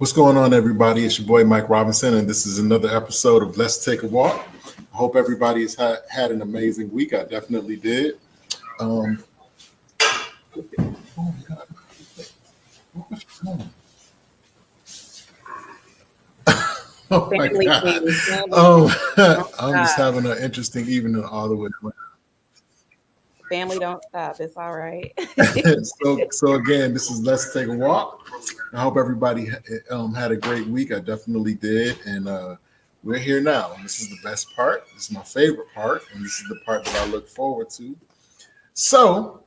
What's going on, everybody? It's your boy Mike Robinson, and this is another episode of Let's Take a Walk. I hope everybody has had an amazing week. I definitely did. Oh my God. What's going on? Oh my Family God. things, family Oh, don't I'm just stop. having an interesting evening all the way around. Family don't stop. It's all right. So again, this is Let's Take a Walk. I hope everybody had a great week. I definitely did, and we're here now. This is the best part. This is my favorite part, and this is the part that I look forward to. So,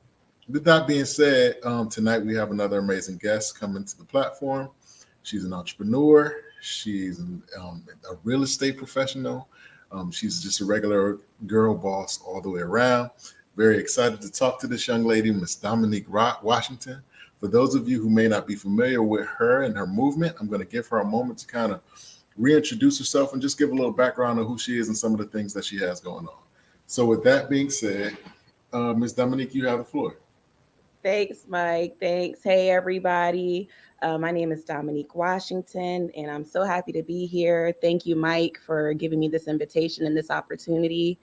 with that being said, tonight we have another amazing guest coming to the platform. She's an entrepreneur. She's a real estate professional. She's just a regular girl boss all the way around. Very excited to talk to this young lady, Miss Dominique Washington. For those of you who may not be familiar with her and her movement, I'm going to give her a moment to kind of reintroduce herself and just give a little background on who she is and some of the things that she has going on. So with that being said, Miss Dominique, you have the floor. Thanks, Mike. Thanks. Hey, everybody. My name is Dominique Washington, and I'm so happy to be here. Thank you, Mike, for giving me this invitation and this opportunity.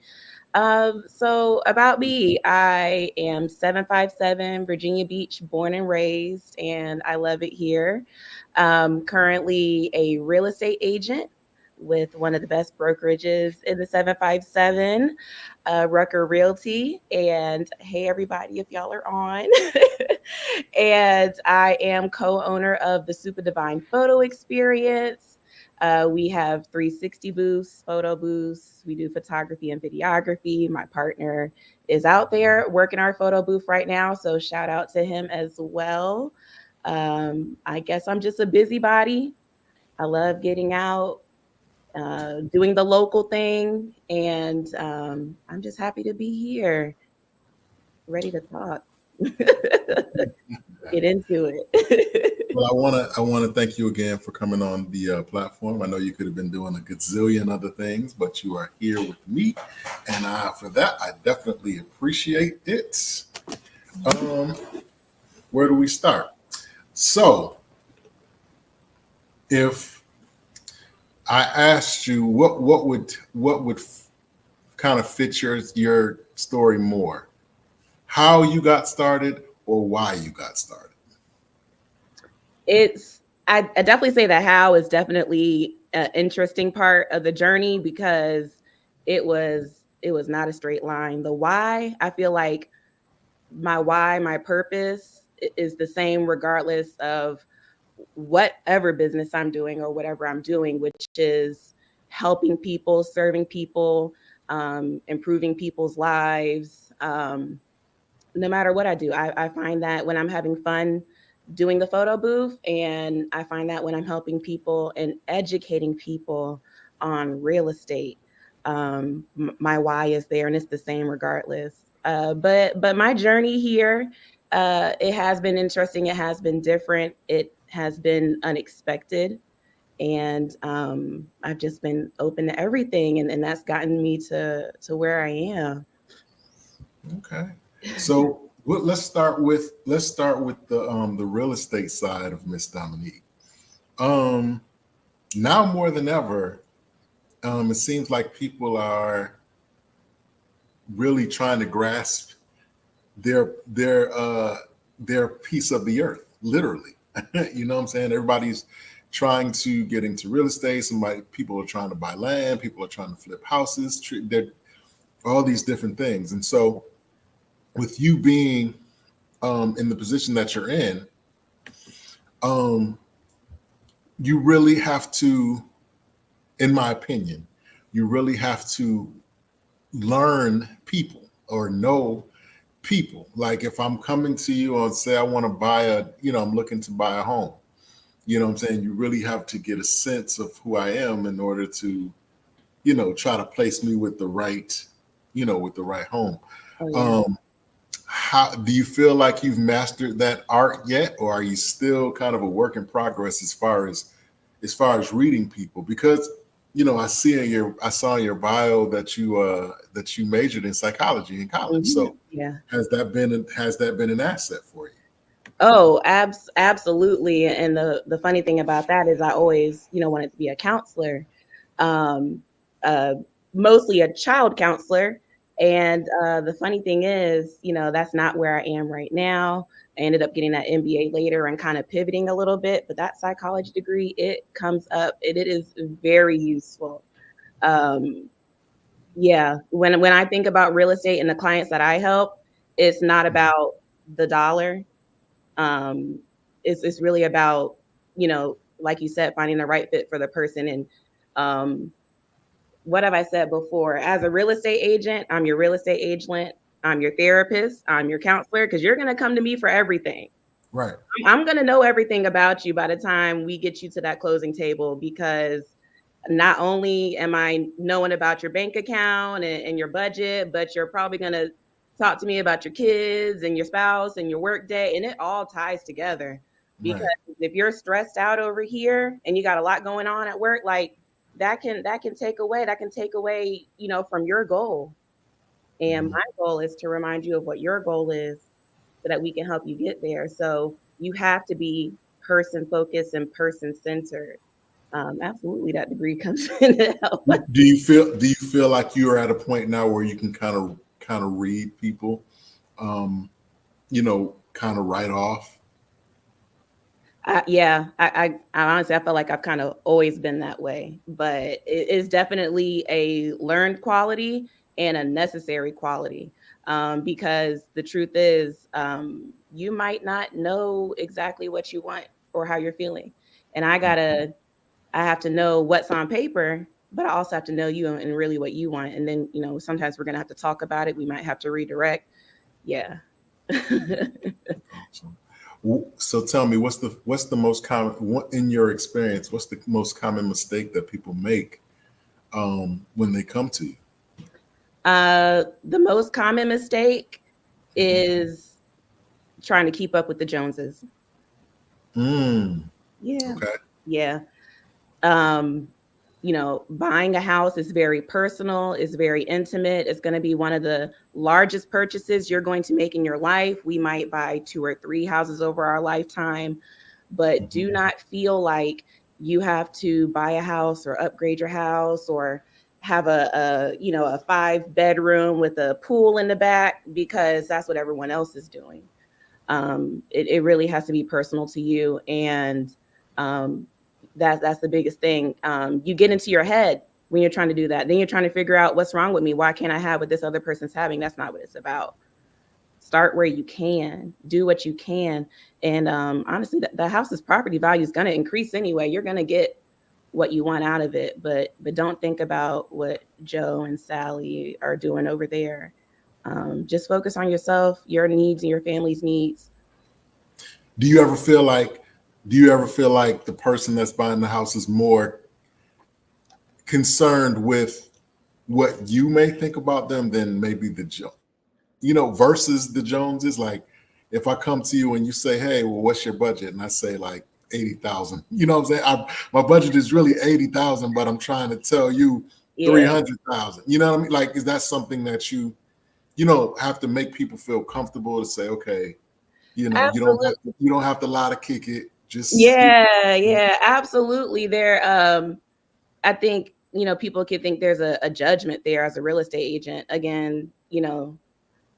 So about me, I am 757 Virginia Beach, born and raised, and I love it here. Currently a real estate agent with one of the best brokerages in the 757, Rucker Realty. And hey, everybody, if y'all are on. And I am co-owner of the Super Divine Photo Experience. We have 360 booths, photo booths. We do photography and videography. My partner is out there working our photo booth right now, so shout out to him as well. I guess I'm just a busybody. I love getting out, doing the local thing, and I'm just happy to be here, ready to talk. Get into it. Well, I want to thank you again for coming on the platform. I know you could have been doing a gazillion other things, but you are here with me, and for that I definitely appreciate it. Where do we start? So, if I asked you what would kind of fit your story more, how you got started or why you got started? I definitely say that how is definitely an interesting part of the journey because it was not a straight line. The why, I feel like my why, my purpose is the same regardless of whatever business I'm doing or whatever I'm doing, which is helping people, serving people, improving people's lives. No matter what I do, I find that when I'm having fun doing the photo booth, and I find that when I'm helping people and educating people on real estate, my why is there, and it's the same regardless. But my journey here, it has been interesting. It has been different. It has been unexpected, and I've just been open to everything, and that's gotten me to where I am. Okay. So let's start with the real estate side of Miss Dominique. Now more than ever, it seems like people are really trying to grasp their piece of the earth, literally. You know what I'm saying? Everybody's trying to get into real estate. People are trying to buy land. People are trying to flip houses. All these different things, and so with you being in the position that you're in, you really have to, in my opinion, you really have to learn people or know people. Like if I'm coming to you and say I want to buy I'm looking to buy a home, you know what I'm saying? You really have to get a sense of who I am in order to, try to place me with the right, with the right home. Oh, yeah. How do you feel like you've mastered that art yet, or are you still kind of a work in progress as far as reading people? Because I saw in your bio that you majored in psychology in college. So Yeah. has that been an asset for you? Oh, absolutely. And the funny thing about that is I always, wanted to be a counselor, um, uh, mostly a child counselor. And the funny thing is, that's not where I am right now. I ended up getting that MBA later and kind of pivoting a little bit, but that psychology degree, it comes up, it is very useful. Um, yeah, when I think about real estate and the clients that I help, it's not about the dollar. um it's really about, like you said, finding the right fit for the person. And um what have I said before? As a real estate agent, I'm your real estate agent, I'm your therapist, I'm your counselor, because you're going to come to me for everything. Right. I'm going to know everything about you by the time we get you to that closing table, because not only am I knowing about your bank account and your budget, but you're probably going to talk to me about your kids and your spouse and your work day. And it all ties together, because Right. if you're stressed out over here and you got a lot going on at work, like that can take away, from your goal. And Mhm. my goal is to remind you of what your goal is so that we can help you get there. So you have to be person focused and person centered. Absolutely, that degree comes in to help. Do you feel like you are at a point now where you can kind of read people, kind of write off? Yeah, I honestly, I feel like I've kind of always been that way, but it is definitely a learned quality and a necessary quality. Because the truth is, you might not know exactly what you want or how you're feeling, and I have to know what's on paper, but I also have to know you and really what you want. And then, sometimes we're gonna have to talk about it. We might have to redirect. Yeah. Awesome. So tell me, what's the most common in your experience? What's the most common mistake that people make when they come to you? The most common mistake Mhm. is trying to keep up with the Joneses. Mm, Yeah. okay. Yeah. Um, Buying a house is very personal, is very intimate. It's going to be one of the largest purchases you're going to make in your life. We might buy two or three houses over our lifetime, but do Mhm. not feel like you have to buy a house or upgrade your house or have a 5 bedroom with a pool in the back because that's what everyone else is doing. It really has to be personal to you. And um, that's the biggest thing. You get into your head when you're trying to do that. Then you're trying to figure out what's wrong with me. Why can't I have what this other person's having? That's not what it's about. Start where you can, do what you can. And honestly, the house's property value is going to increase anyway. You're going to get what you want out of it, but don't think about what Joe and Sally are doing over there. Just focus on yourself, your needs, and your family's needs. Do you ever feel like do you ever feel like the person that's buying the house is more concerned with what you may think about them than maybe versus the Joneses? Like, if I come to you and you say, "Hey, well, what's your budget?" and I say like 80,000, you know what I'm saying? My budget is really 80,000, but I'm trying to tell you Yeah, 300,000. You know what I mean? Like, is that something that have to make people feel comfortable to say, okay, absolutely. you don't have to lie to kick it. Just Yeah, yeah, absolutely. I think, people could think there's a judgment there as a real estate agent. Again,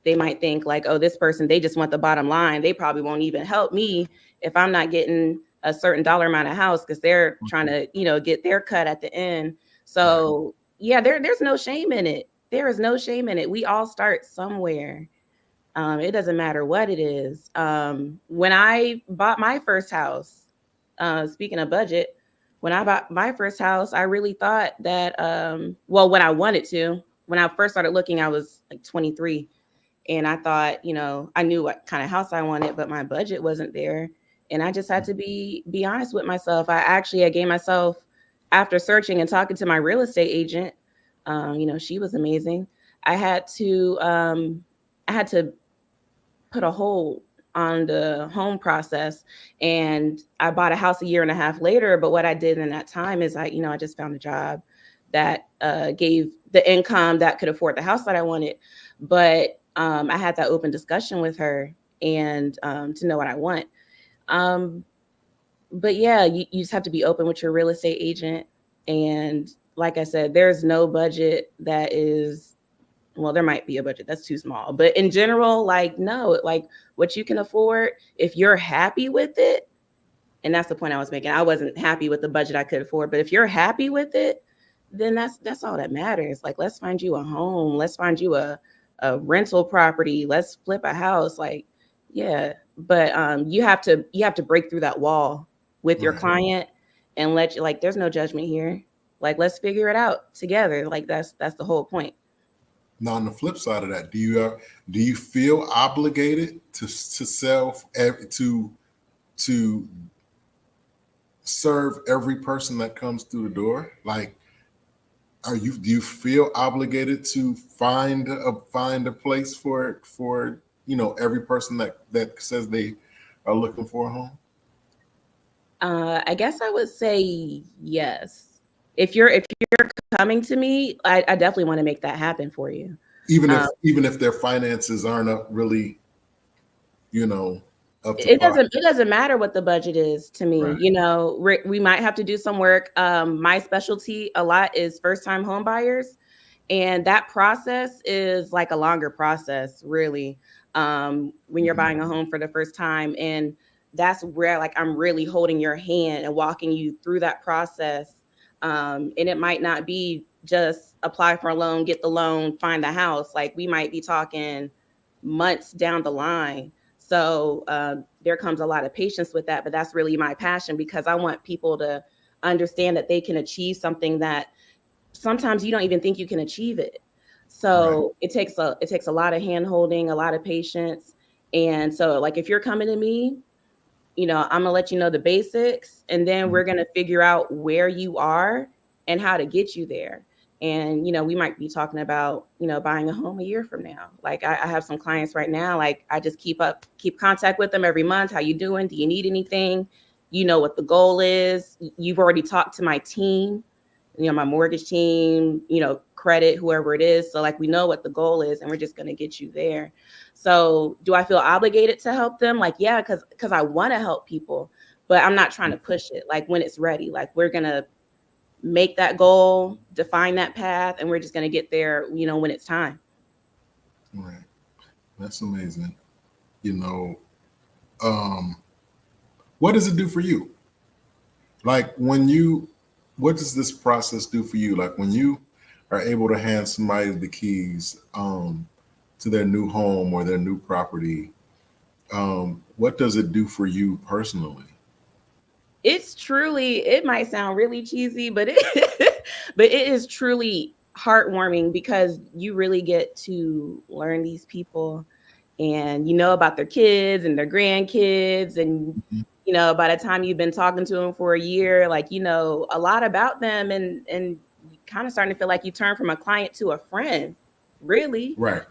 they might think like, oh, this person, they just want the bottom line. They probably won't even help me if I'm not getting a certain dollar amount of house because they're trying to, get their cut at the end. right. So yeah, there's no shame in it. There is no shame in it. We all start somewhere. It doesn't matter what it is. When I bought my first house, speaking of budget, when I bought my first house, I really thought that, well, when I wanted to, when I first started looking, I was like 23. And I thought, I knew what kind of house I wanted, but my budget wasn't there. And I just had to be honest with myself. I gave myself, after searching and talking to my real estate agent, she was amazing. I had to, I had to put a hold on the home process, and I bought a house a year and a half later. But what I did in that time is I just found a job that gave the income that could afford the house that I wanted. But I had that open discussion with her, and to know what I want. Um, but yeah, you just have to be open with your real estate agent. And like I said, there's no budget that is, well, there might be a budget that's too small, but in general, like, no, like what you can afford, if you're happy with it, and that's the point I was making. I wasn't happy with the budget I could afford, but if you're happy with it, then that's all that matters. Like, let's find you a home, let's find you a rental property, let's flip a house. Like, yeah, but you have to break through that wall with your Right. client and let you, like, there's no judgment here. Like, let's figure it out together. Like, that's the whole point. Now, on the flip side of that, do you feel obligated to to serve every person that comes through the door? Like, do you feel obligated to find a place for every person that says they are looking for a home? I guess I would say yes. If you're coming to me, I definitely want to make that happen for you. Um, Even if their finances aren't up really, you know, up to it par. doesn't matter what the budget is to me. Right. You know, we might have to do some work. My specialty a lot is first time home buyers, and that process is like a longer process, really. When you're Mhm. buying a home for the first time, and that's where, like, I'm really holding your hand and walking you through that process. And it might not be just apply for a loan, get the loan, find the house. Like, we might be talking months down the line. So there comes a lot of patience with that, but that's really my passion, because I want people to understand that they can achieve something that sometimes you don't even think you can achieve it. Right. So it takes a lot of hand holding, a lot of patience. And so, like, if you're coming to me, I'm gonna let you know the basics, and then Mhm. we're gonna figure out where you are and how to get you there. And we might be talking about buying a home a year from now. Like, I have some clients right now. Like, I just keep contact with them every month. How you doing? Do you need anything? You know what the goal is. You've already talked to my team, my mortgage team, credit, whoever it is. So, like, we know what the goal is, and we're just going to get you there. So do I feel obligated to help them? Like, yeah, because I want to help people, but I'm not trying to push it. Like, when it's ready, like, we're going to make that goal, define that path, and we're just going to get there, when it's time. Right. That's amazing. You know, um, what does it do for you? Like, what does this process do for you? Like, when you are able to hand somebody the keys to their new home or their new property, what does it do for you personally? It might sound really cheesy, but but it is truly heartwarming, because you really get to learn these people, and about their kids and their grandkids. And Mhm. by the time you've been talking to them for a year, like, a lot about them, and you kind of starting to feel like you turn from a client to a friend, really. Right.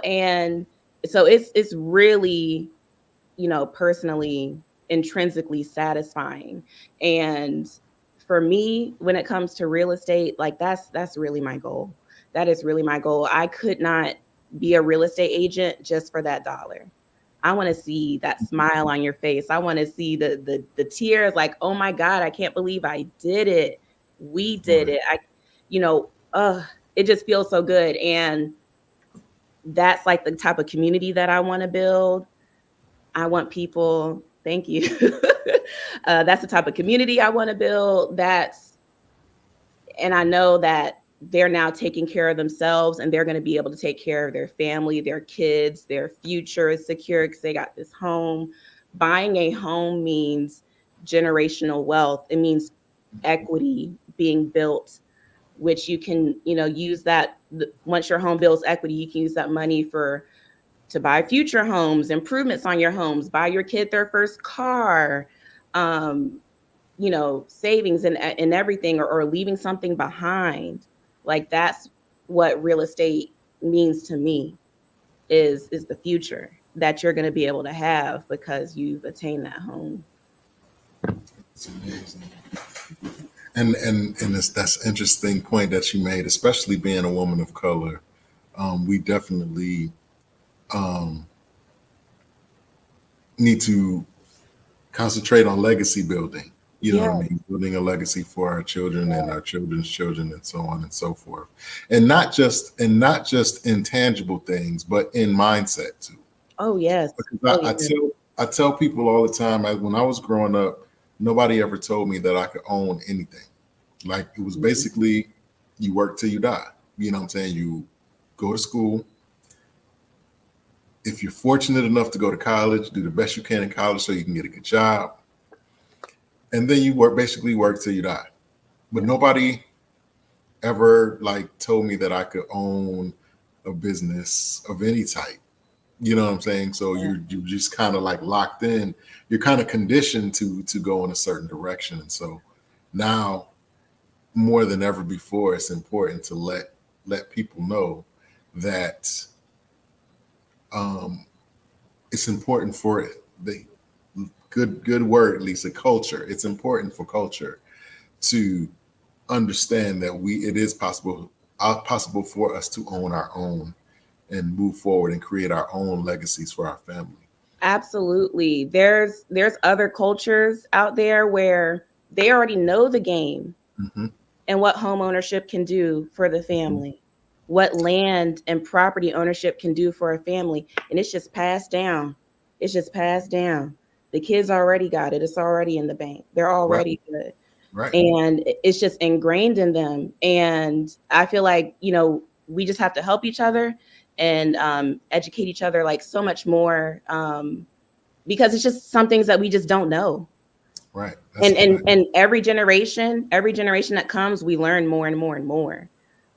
And so it's really, personally, intrinsically satisfying. And for me, when it comes to real estate, like, that's really my goal. That is really my goal. I could not be a real estate agent just for that dollar. I want to see that smile on your face. I want to see the tears, like, oh my God, I can't believe I did it. We did Right. it. It just feels so good. And that's like the type of community that I want to build. I want people, thank you. That's the type of community I want to build. And I know that they're now taking care of themselves, and they're going to be able to take care of their family, their kids, their future is secure because they got this home. Buying a home means generational wealth. It means equity being built, which you can, use that. Once your home builds equity, you can use that money to buy future homes, improvements on your homes, buy your kid their first car, um, savings and everything, or leaving something behind. Like, that's what real estate means to me, is the future that you're going to be able to have because you've attained that home. It's amazing. And that's interesting point that you made, especially being a woman of color. We definitely um, need to concentrate on legacy building. You know Yeah. what I mean? Building a legacy for our children and our children's children and so on and so forth. And not just intangible things, but in mindset too. Oh yes. Because Oh I yeah. tell people all the time, when I was growing up, nobody ever told me that I could own anything. Like it was Mhm. basically you work till you die. You know what I'm saying? You go to school. If you're fortunate enough to go to college, do the best you can in college so you can get a good job. And then you basically work till you die. But nobody ever like told me that I could own a business of any type. You know what I'm saying? So you're just kind of like locked in. You're kind of conditioned to go in a certain direction. And so now more than ever before, it's important to let people know that um, it's important for the good word, Lisa, culture. It's important for culture to understand that it is possible for us to own our own and move forward and create our own legacies for our family. Absolutely. There's other cultures out there where they already know the game Hmm. and what home ownership can do for the Hmm. family, what land and property ownership can do for a family. And it's just passed down. It's just passed down. The kids already got it. It's already in the bank. They're Right, already good. right. And it's just ingrained in them. And I feel like, we just have to help each other and educate each other like so much more, because it's just some things that we just don't know. Right. That's And a and fact. and every generation that comes, we learn more and more and more.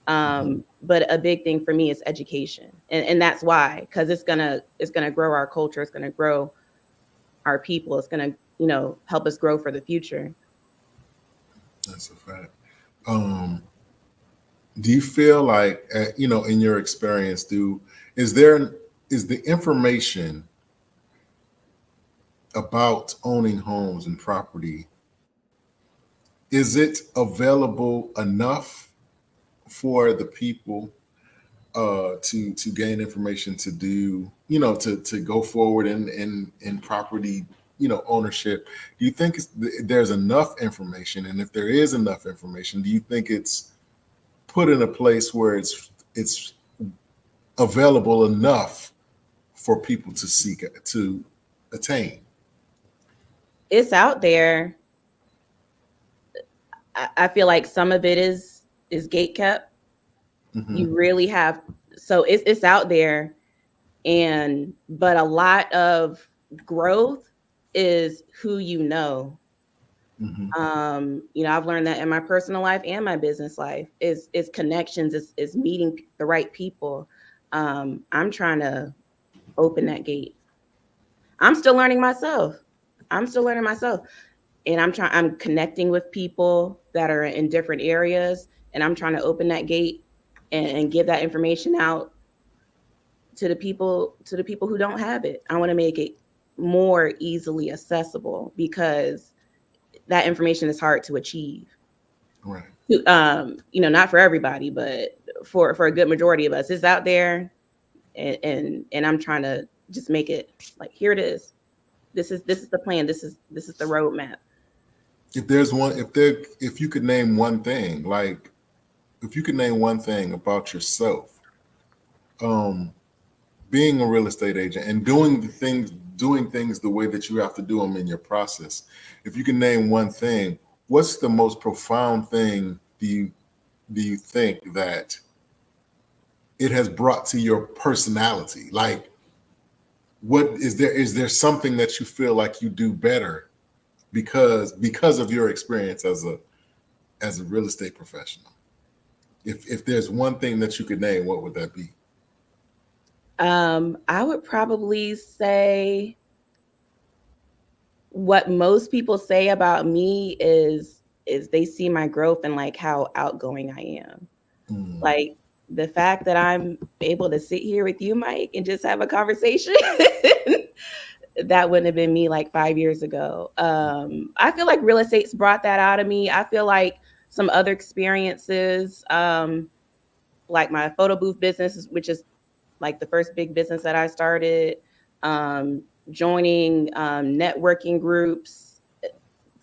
Mhm. But a big thing for me is education, and that's why, because it's gonna grow our culture, it's gonna grow our people, it's gonna help us grow for the future. That's a fact. Um, do you feel like, in your experience, is there is the information about owning homes and property, is it available enough for the people to gain information to do, to go forward in property, ownership? Do you think there's enough information? And if there is enough information, do you think it's put in a place where it's available enough for people to seek to attain? It's out there. I feel like some of it is gate kept. Hmm. You really have, so it's out there, and but a lot of growth is who you know. Hmm. I've learned that in my personal life and my business life is connections, is meeting the right people. I'm trying to open that gate. I'm still learning myself. I'm still learning myself. And I'm connecting with people that are in different areas, and I'm trying to open that gate and give that information out to the people who don't have it. I want to make it more easily accessible, because that information is hard to achieve. Right. Not for everybody, but for a good majority of us, it's out there, and I'm trying to just make it like, here it is. This is the plan. This is the roadmap. If there's one, if you could name one thing, like if you could name one thing about yourself, um, being a real estate agent and doing things the way that you have to do them in your process. If you can name one thing, what's the most profound thing do you think that it has brought to your personality? Like, what is there something that you feel like you do better because of your experience as a real estate professional? If there's one thing that you could name, what would that be? I would probably say what most people say about me is they see my growth and like how outgoing I am. Mm, Like the fact that I'm able to sit here with you, Mike, and just have a conversation. That wouldn't have been me like 5 years ago. I feel like real estate's brought that out of me. I feel like some other experiences, like my photo booth business, which is like the first big business that I started. joining networking groups,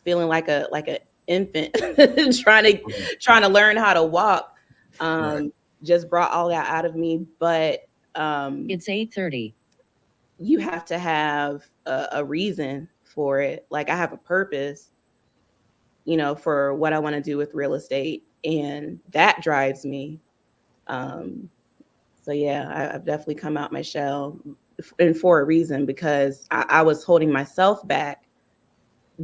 feeling like a infant, trying to learn how to walk. Right. Just brought all that out of me. But It's 8:30. you have to have a reason for it. Like I have a purpose, for what I want to do with real estate, and that drives me. Um, so yeah, I've definitely come out my shell, and for a reason, because I was holding myself back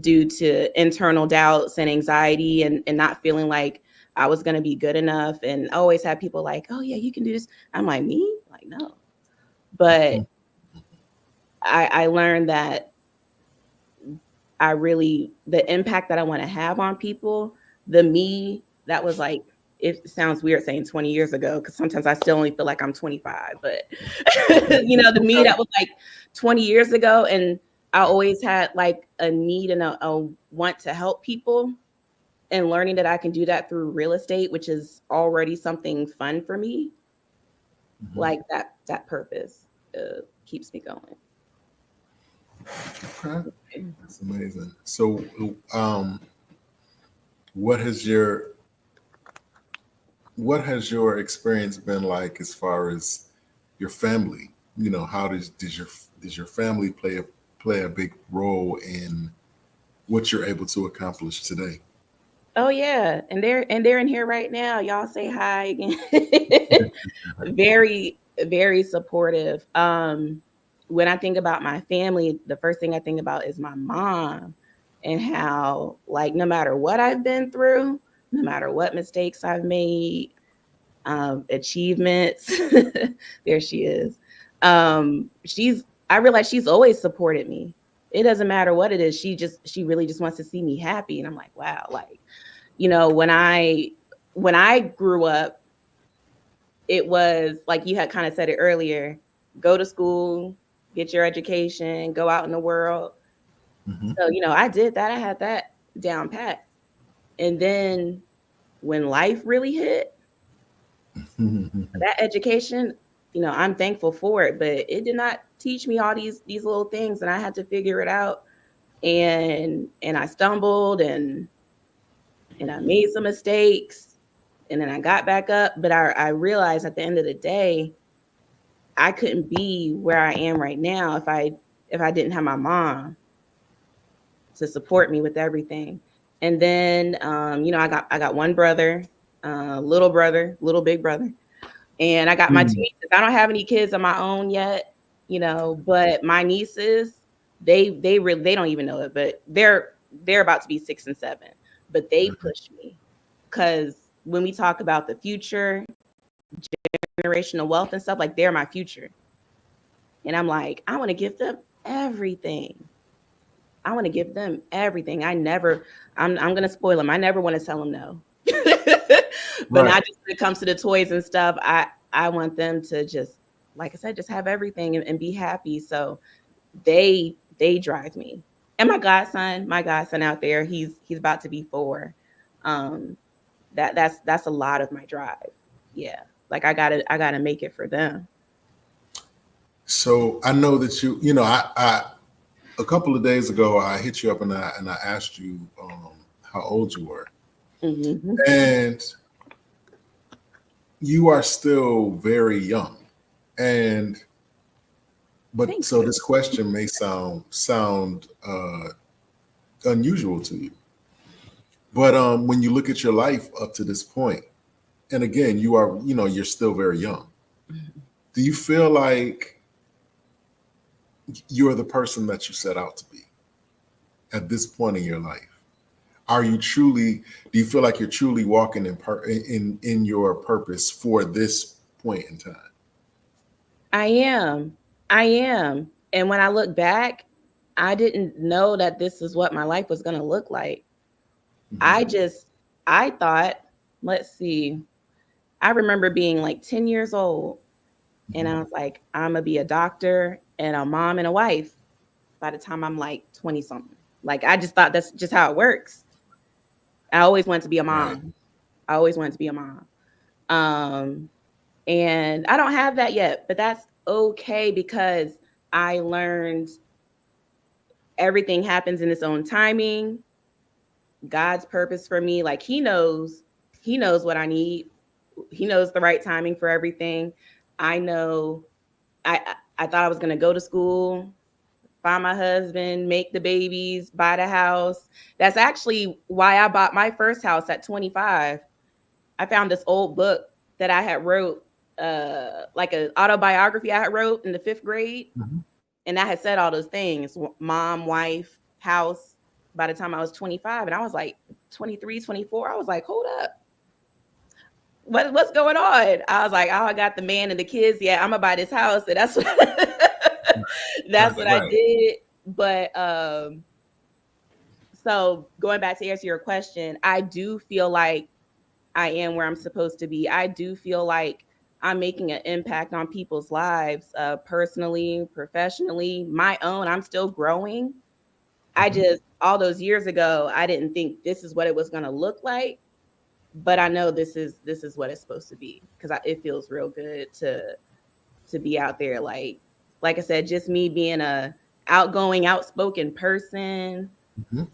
due to internal doubts and anxiety, and not feeling like I was going to be good enough. And I always had people like, oh yeah, you can do this. I'm like, me? Like, no. But I learned that the impact that I want to have on people, the me that was like, it sounds weird saying 20 years ago, because sometimes I still only feel like I'm 25, but the me that was like 20 years ago. And I always had like a need and a want to help people, and learning that I can do that through real estate, which is already something fun for me. Like that purpose keeps me going. Okay. That's amazing. So, what has your experience been like as far as your family? How does your family play a big role in what you're able to accomplish today? Oh yeah, and they're in here right now. Y'all say hi again. Very, very supportive. When I think about my family, the first thing I think about is my mom, and how, like, no matter what I've been through, no matter what mistakes I've made, achievements, there she is. I realize she's always supported me. It doesn't matter what it is. She really just wants to see me happy. And I'm like, wow, like, when I grew up, it was like you had kind of said it earlier, go to school, get your education, go out in the world. Mm-hmm. So, I did that. I had that down pat. And then when life really hit, that education, I'm thankful for it, but it did not teach me all these little things, and I had to figure it out. And I stumbled, and I made some mistakes, and then I got back up. But I realized at the end of the day, I couldn't be where I am right now if I didn't have my mom to support me with everything. And then I got one brother, little big brother, and I got my two nieces. I don't have any kids of my own yet, but my nieces, they don't even know it, but they're about to be 6 and 7, but they push me, because when we talk about the future, generational wealth and stuff, like, they're my future. And I'm like, I want to give them everything. I want to give them everything. I'm going to spoil them. I never want to tell them no. But Right. not just when it comes to the toys and stuff. I want them to just, like I said, just have everything, and be happy. So they drive me. And my godson out there, he's about to be 4. That's a lot of my drive. Yeah. Like, I gotta make it for them. So I know that I a couple of days ago I hit you up and I asked you how old you were, Mm-hmm. and you are still very young, and but Thank so you. this question may sound unusual to you, but when you look at your life up to this point, and again, you're still very young. Do you feel like you're the person that you set out to be at this point in your life? Do you feel like you're truly walking in your purpose for this point in time? I am. I am. And when I look back, I didn't know that this is what my life was going to look like. Mhm. I thought, let's see, I remember being like 10 years old, and I was like, I'm going to be a doctor and a mom and a wife by the time I'm like 20 something. Like, I just thought that's just how it works. I always wanted to be a Right. mom. I always wanted to be a mom. Um, and I don't have that yet, but that's okay, because I learned everything happens in its own timing. God's purpose for me, like he knows what I need. He knows the right timing for everything. I know I thought I was going to go to school, find my husband, make the babies, buy the house. That's actually why I bought my first house at 25. I found this old book that I had wrote, like an autobiography I had wrote in the 5th grade. Mhm. And I had said all those things, mom, wife, house, by the time I was 25. And I was like 23, 24. I was like, hold up. What's going on? I was like, oh, I got the man and the kids. Yeah, I'm gonna buy this house. And that's what that's what I did. But so going back to answer your question, I do feel like I am where I'm supposed to be. I do feel like I'm making an impact on people's lives, personally, professionally, my own. I'm still growing. I just, all those years ago, I didn't think this is what it was going to look like, but I know this is what it's supposed to be, because it feels real good to be out there. Like I said, just me being a outgoing, outspoken person. You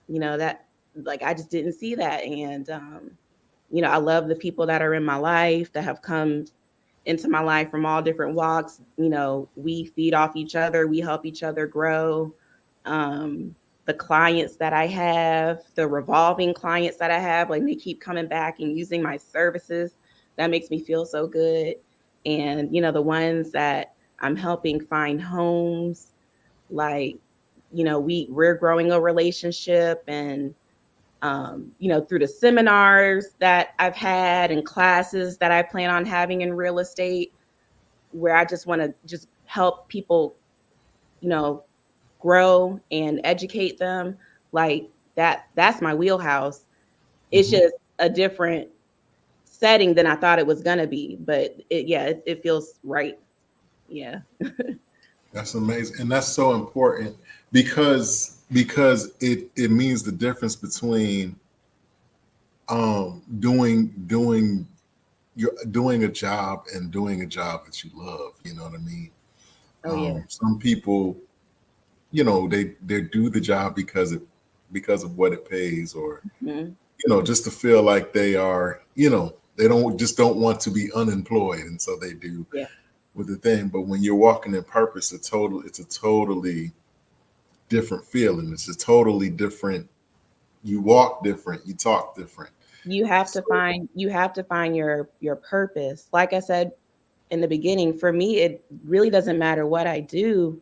know, that, like, I just didn't see that. And you know, I love the people that are in my life, that have come into my life from all different walks. You know, we feed off each other, we help each other grow. The clients that I have, the revolving clients that I have, like, they keep coming back and using my services. That makes me feel so good. And, you know, the ones that I'm helping find homes, like, you know, we're growing a relationship. And you know, through the seminars that I've had and classes that I plan on having in real estate, where I just want to just help people, you know, grow and educate them, like that's my wheelhouse. It's just a different setting than I thought it was gonna be, but it feels right. Yeah. That's amazing, and that's so important because it means the difference between doing a job and doing a job that you love. You know what I mean? Oh yeah. Some people, you know, they do the job because of what it pays, or you know, just to feel like they are, you know, they don't want to be unemployed, and so they do with the thing. But when you're walking in purpose, it's a totally different feeling. It's a totally different. You walk different. You talk different. You have to find your purpose. Like I said in the beginning, for me, it really doesn't matter what I do.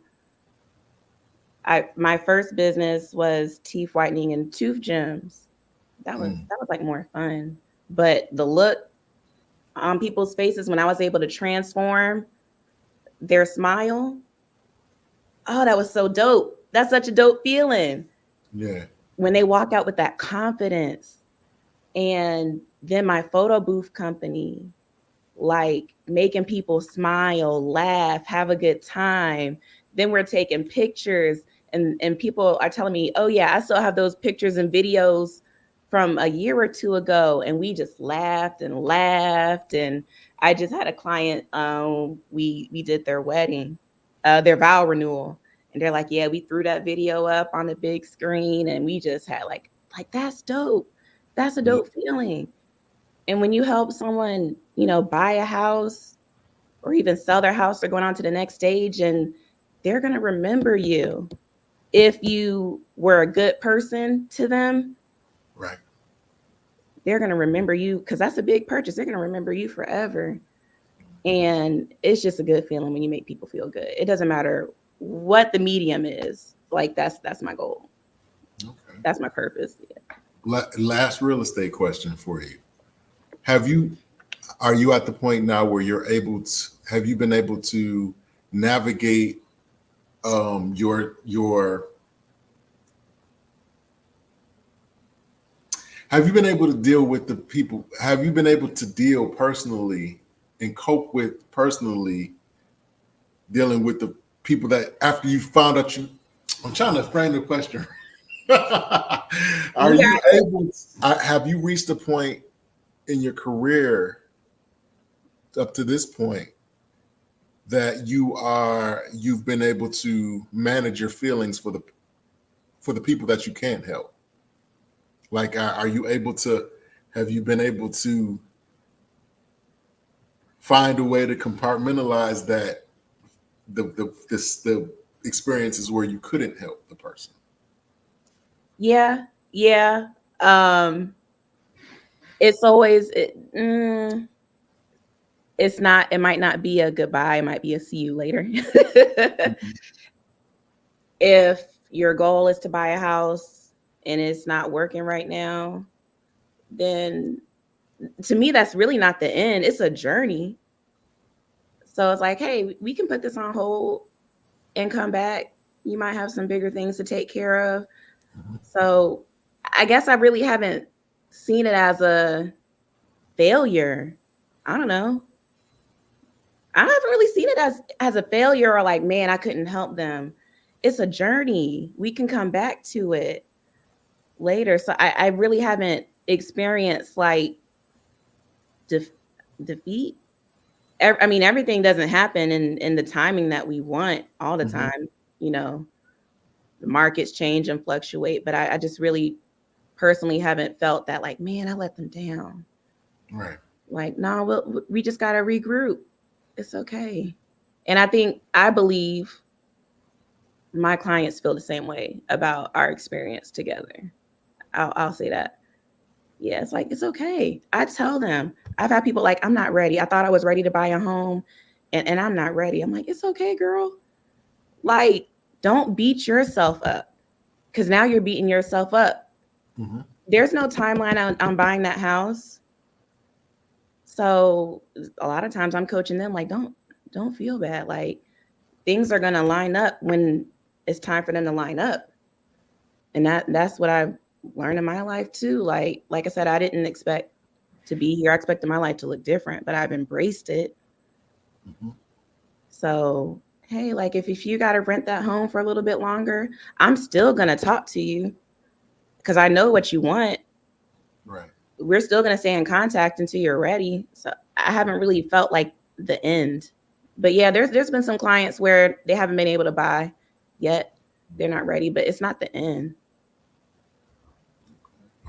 My first business was teeth whitening and tooth gems. That was like more fun. But the look on people's faces when I was able to transform their smile, oh, that was so dope. That's such a dope feeling. Yeah. When they walk out with that confidence. And then my photo booth company, like making people smile, laugh, have a good time. Then we're taking pictures, and people are telling me, oh yeah, I still have those pictures and videos from a year or two ago. And we just laughed and laughed. And I just had a client, we did their wedding, their vow renewal. And they're like, yeah, we threw that video up on the big screen, and we just had like that's dope. That's a dope feeling. And when you help someone, you know, buy a house or even sell their house, they're going on to the next stage, and they're going to remember you. If you were a good person to them, right, they're going to remember you, because that's a big purchase. They're going to remember you forever. And it's just a good feeling when you make people feel good. It doesn't matter what the medium is. Like that's my goal. Okay. That's my purpose. Yeah. Last real estate question for you. Are you at the point now where have you been able to navigate have you been able to deal with the people? Have you been able to deal personally and cope with personally dealing with the people that after you found out I'm trying to frame the question. Have you reached a point in your career up to this point that you've been able to manage your feelings for the people that you can't help? Like, have you been able to find a way to compartmentalize that the experiences where you couldn't help the person? Yeah. It's always it might not be a goodbye, it might be a see you later. If your goal is to buy a house and it's not working right now, then to me that's really not the end. It's a journey. So it's like, hey, we can put this on hold and come back. You might have some bigger things to take care of. So I guess I really haven't seen it as a failure. I don't know. I haven't really seen it as a failure or like, man, I couldn't help them. It's a journey. We can come back to it later. So I really haven't experienced like defeat. I mean, everything doesn't happen in the timing that we want all the time. You know, the markets change and fluctuate, but I just really personally haven't felt that like, man, I let them down. Right. Like, no, we just got to regroup. It's okay. And I believe my clients feel the same way about our experience together. I'll say that. Yeah, it's like, it's okay. I tell them, I've had people like, I'm not ready. I thought I was ready to buy a home and I'm not ready. I'm like, it's okay, girl. Like, don't beat yourself up because now you're beating yourself up. There's no timeline on buying that house. So a lot of times I'm coaching them like, don't feel bad. Like, things are going to line up when it's time for them to line up. And that's what I've learned in my life too. Like I said, I didn't expect to be here. I expected my life to look different, but I've embraced it. So, hey, like if you got to rent that home for a little bit longer, I'm still going to talk to you because I know what you want. Right. We're still going to stay in contact until you're ready. So I haven't really felt like the end. But yeah, there's been some clients where they haven't been able to buy yet. They're not ready, but it's not the end.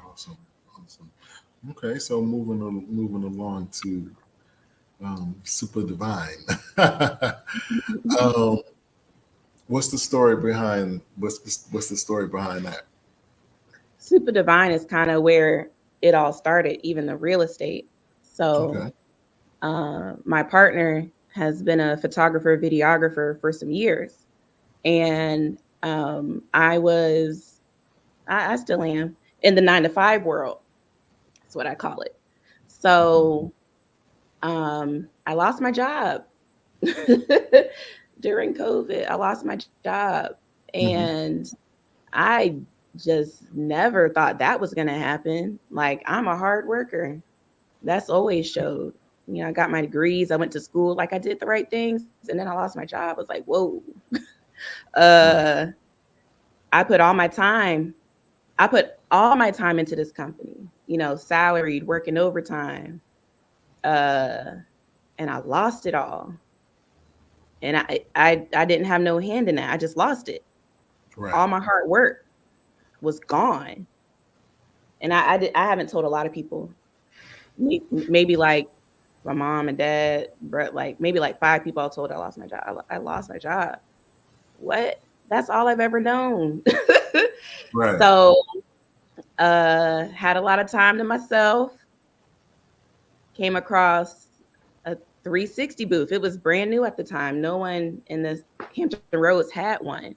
Awesome. Okay, so moving along to Super Divine. What's the story behind that? Super Divine is kind of where it all started, even the real estate. So my partner has been a photographer, videographer for some years. And I still am in the 9-to-5 world. That's what I call it. So I lost my job during COVID. I lost my job and I just never thought that was going to happen. Like, I'm a hard worker. That's always showed. You know, I got my degrees. I went to school. Like, I did the right things. And then I lost my job. I was like, whoa. I put all my time into this company, you know, salaried, working overtime. And I lost it all. And I didn't have no hand in that. I just lost it. Right. All my hard work was gone. And I haven't told a lot of people, maybe like my mom and dad, but like maybe like 5 people I told I lost my job. I lost my job. What? That's all I've ever known. Right. So had a lot of time to myself. Came across a 360 booth. It was brand new at the time. No one in the Hampton Roads had one.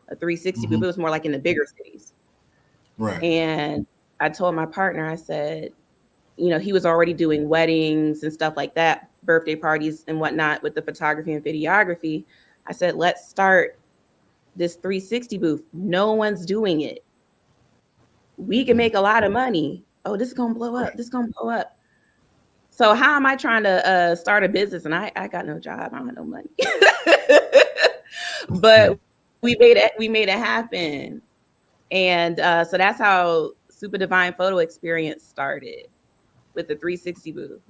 A 360 booth. It was more like in the bigger cities. Right. And I told my partner, I said, you know, he was already doing weddings and stuff like that, birthday parties and whatnot with the photography and videography. I said, let's start this 360 booth. No one's doing it. We can make a lot of money. Oh, this is going to blow up. This is going to blow up. So how am I trying to start a business? And I got no job. I don't have no money. But we made it happen. And so that's how Super Divine Photo Experience started, with the 360 booth.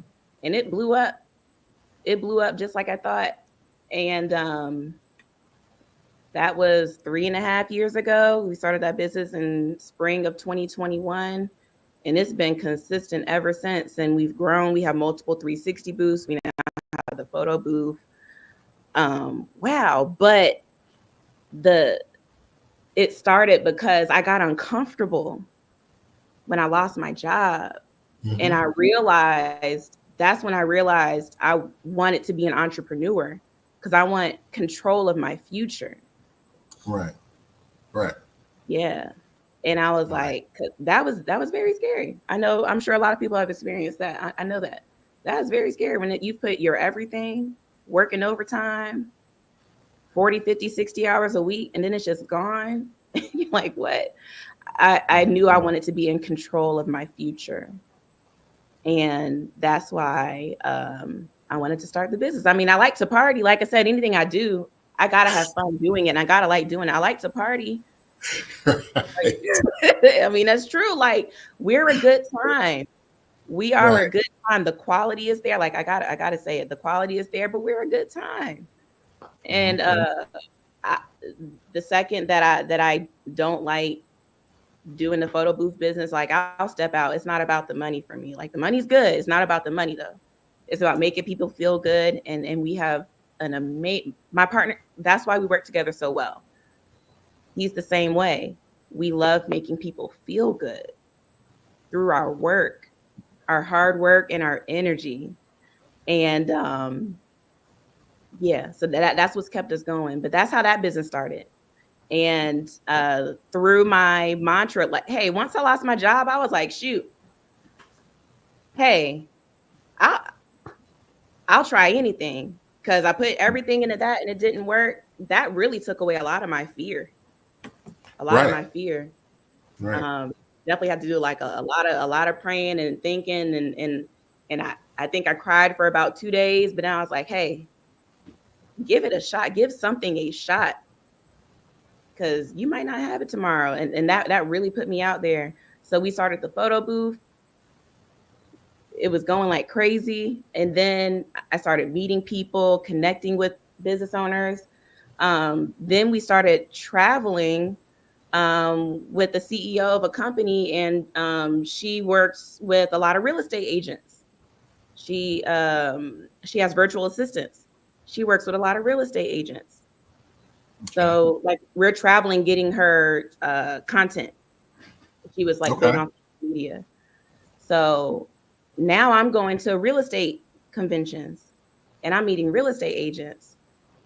And it blew up. It blew up just like I thought. And that was 3.5 years ago. We started that business in spring of 2021. And it's been consistent ever since. And we've grown. We have multiple 360 booths. We now have the photo booth. Wow. But it started because I got uncomfortable when I lost my job. And I realized, that's when I realized I wanted to be an entrepreneur because I want control of my future. Right. Yeah. And I was Right. like, 'cause that was very scary. I know, I'm sure a lot of people have experienced that. I know that. That is very scary when you put your everything, working overtime, 40, 50, 60 hours a week, and then it's just gone. You're like, what? I knew I wanted to be in control of my future. And that's why I wanted to start the business. I mean, I like to party. Like I said, anything I do, I gotta have fun doing it. And I gotta like doing it. I like to party. Right. I mean, that's true. Like, we're a good time. We are Right. a good time. The quality is there. Like, I gotta say it. The quality is there, but we're a good time. And Okay. I, the second that I don't like doing the photo booth business, like, I'll step out. It's not about the money for me. Like, the money's good. It's not about the money though. It's about making people feel good. And we have an amazing, my partner. That's why we work together so well. He's the same way. We love making people feel good through our work, our hard work, and our energy. And yeah, so that's what's kept us going. But that's how that business started. And through my mantra, like, hey, once I lost my job, I was like, shoot, hey, I'll I'll try anything because I put everything into that and it didn't work. That really took away a lot of my fear. A lot of Right. my fear. Right. Um, Definitely had to do like a lot of praying and thinking and I think I cried for about 2 days, but then I was like, hey, give it a shot, give something a shot because you might not have it tomorrow. And that really put me out there. So we started the photo booth. It was going like crazy. And then I started meeting people, connecting with business owners. Then we started traveling with the CEO of a company, and she works with a lot of real estate agents. She has virtual assistants. She works with a lot of real estate agents. Okay. So like we're traveling, getting her content. She was like big Okay. on social media. So now I'm going to real estate conventions and I'm meeting real estate agents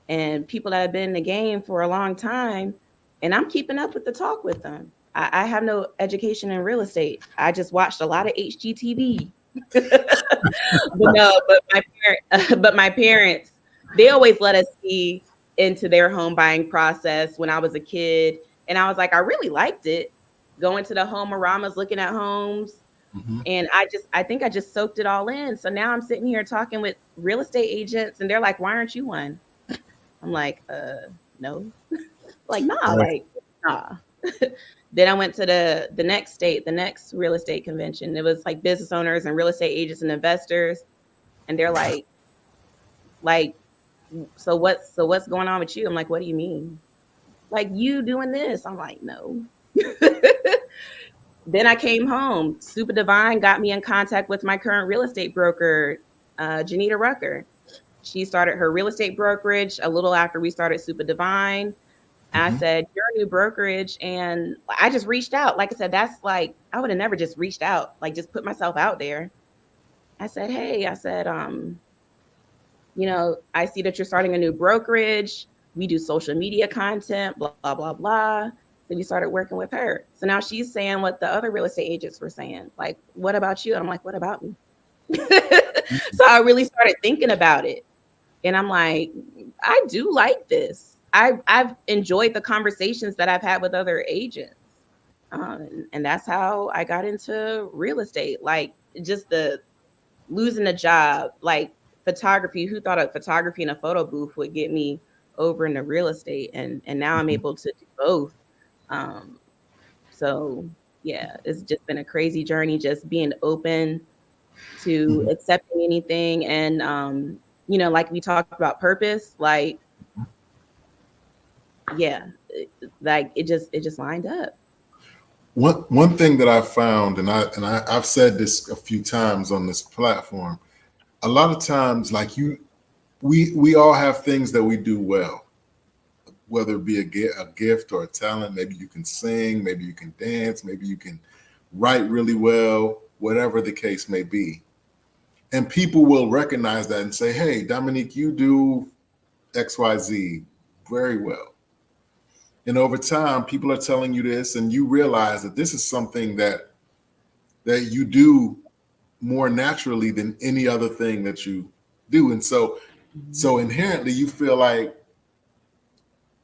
and people that have been in the game for a long time, and I'm keeping up with the talk with them. I have no education in real estate. I just watched a lot of HGTV. But no, but my parents, they always let us see into their home buying process when I was a kid, and I was like, I really liked it, going to the home-oramas, looking at homes, Hmm. and I think I just soaked it all in. So now I'm sitting here talking with real estate agents, and they're like, "Why aren't you one?" I'm like, no. Like, nah, Right. like, nah. Then I went to the next state, the next real estate convention. It was like business owners and real estate agents and investors. And they're like, so what's going on with you? I'm like, what do you mean? Like, you doing this? I'm like, no. Then I came home. Super Divine got me in contact with my current real estate broker, Janita Rucker. She started her real estate brokerage a little after we started Super Divine. I Hmm. said, you're a new brokerage. And I just reached out. Like I said, that's like, I would have never just reached out, like just put myself out there. I said, hey, I said, I see that you're starting a new brokerage. We do social media content, blah, blah, blah, blah. So we started working with her. So now she's saying what the other real estate agents were saying. Like, what about you? And I'm like, what about me? So I really started thinking about it. And I'm like, I do like this. I've enjoyed the conversations that I've had with other agents. And that's how I got into real estate. Like just the losing a job, like photography. Who thought a photography in a photo booth would get me over into real estate? And now I'm able to do both. Um, so yeah, it's just been a crazy journey, just being open to Hmm. accepting anything. And you know, like we talked about purpose, like, yeah, like it just lined up. One thing that I found, and I've said this a few times on this platform, a lot of times, like we all have things that we do well, whether it be a gift or a talent. Maybe you can sing, maybe you can dance, maybe you can write really well, whatever the case may be. And people will recognize that and say, hey, Dominique, you do XYZ very well. And over time, people are telling you this, and you realize that this is something that you do more naturally than any other thing that you do. And so inherently, you feel like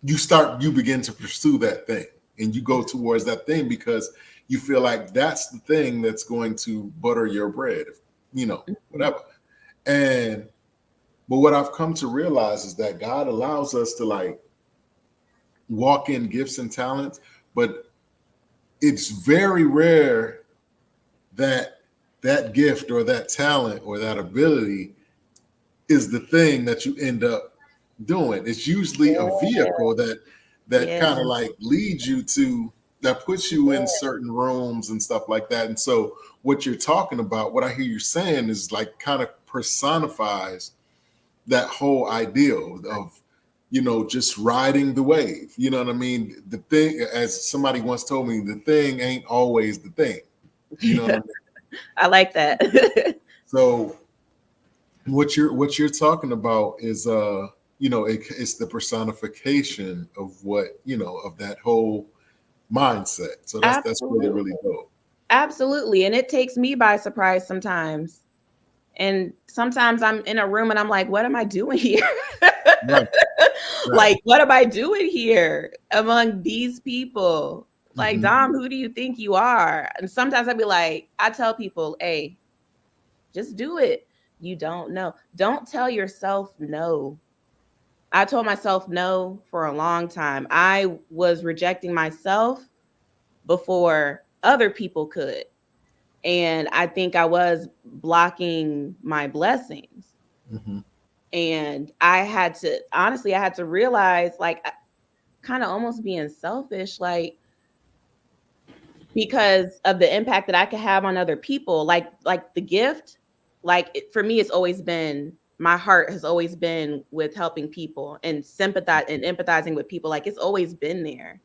you begin to pursue that thing, and you go towards that thing because you feel like that's the thing that's going to butter your bread, you know, whatever. But what I've come to realize is that God allows us to like walk in gifts and talents, but it's very rare that that gift or that talent or that ability is the thing that you end up doing. It's usually a vehicle that kind of like leads you to, that puts you in certain rooms and stuff like that. And so what you're talking about, what I hear you saying is like kind of personifies that whole ideal of, you know, just riding the wave. You know what I mean? The thing, as somebody once told me, the thing ain't always the thing. You know what I mean? I like that. So what you're talking about is you know, it's the personification of what, you know, of that whole mindset. So that's really, really dope. Absolutely. And it takes me by surprise sometimes. And sometimes I'm in a room and I'm like, what am I doing here? Right. Like, what am I doing here among these people? Like, Dom, who do you think you are? And sometimes I'd be like, I tell people, hey, just do it. You don't know. Don't tell yourself no. I told myself no for a long time. I was rejecting myself before other people could. And I think I was blocking my blessings. And I had to realize, like, kind of almost being selfish, like, because of the impact that I could have on other people, like the gift, like for me, it's always been, my heart has always been with helping people and empathizing with people. Like, it's always been there.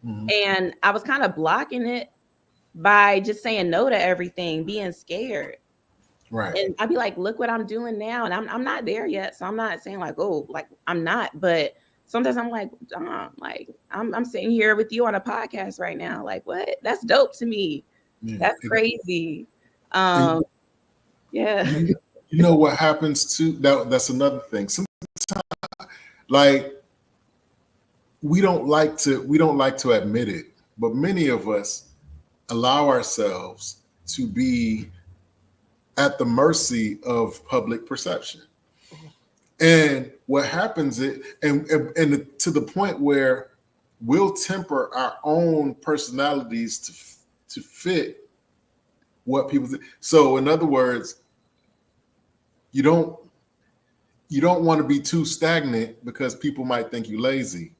And I was kind of blocking it by just saying no to everything, being scared. Right. And I'd be like, look what I'm doing now. And I'm not there yet. So I'm not saying like, oh, like I'm not, but sometimes I'm like, like I'm sitting here with you on a podcast right now. Like, what? That's dope to me. Yeah, that's crazy. Yeah. You know what happens too? That's another thing. Sometimes, like, we don't like to admit it, but many of us allow ourselves to be at the mercy of public perception. And what happens is, and to the point where we'll temper our own personalities to fit what people think. So in other words, you don't want to be too stagnant because people might think you lazy.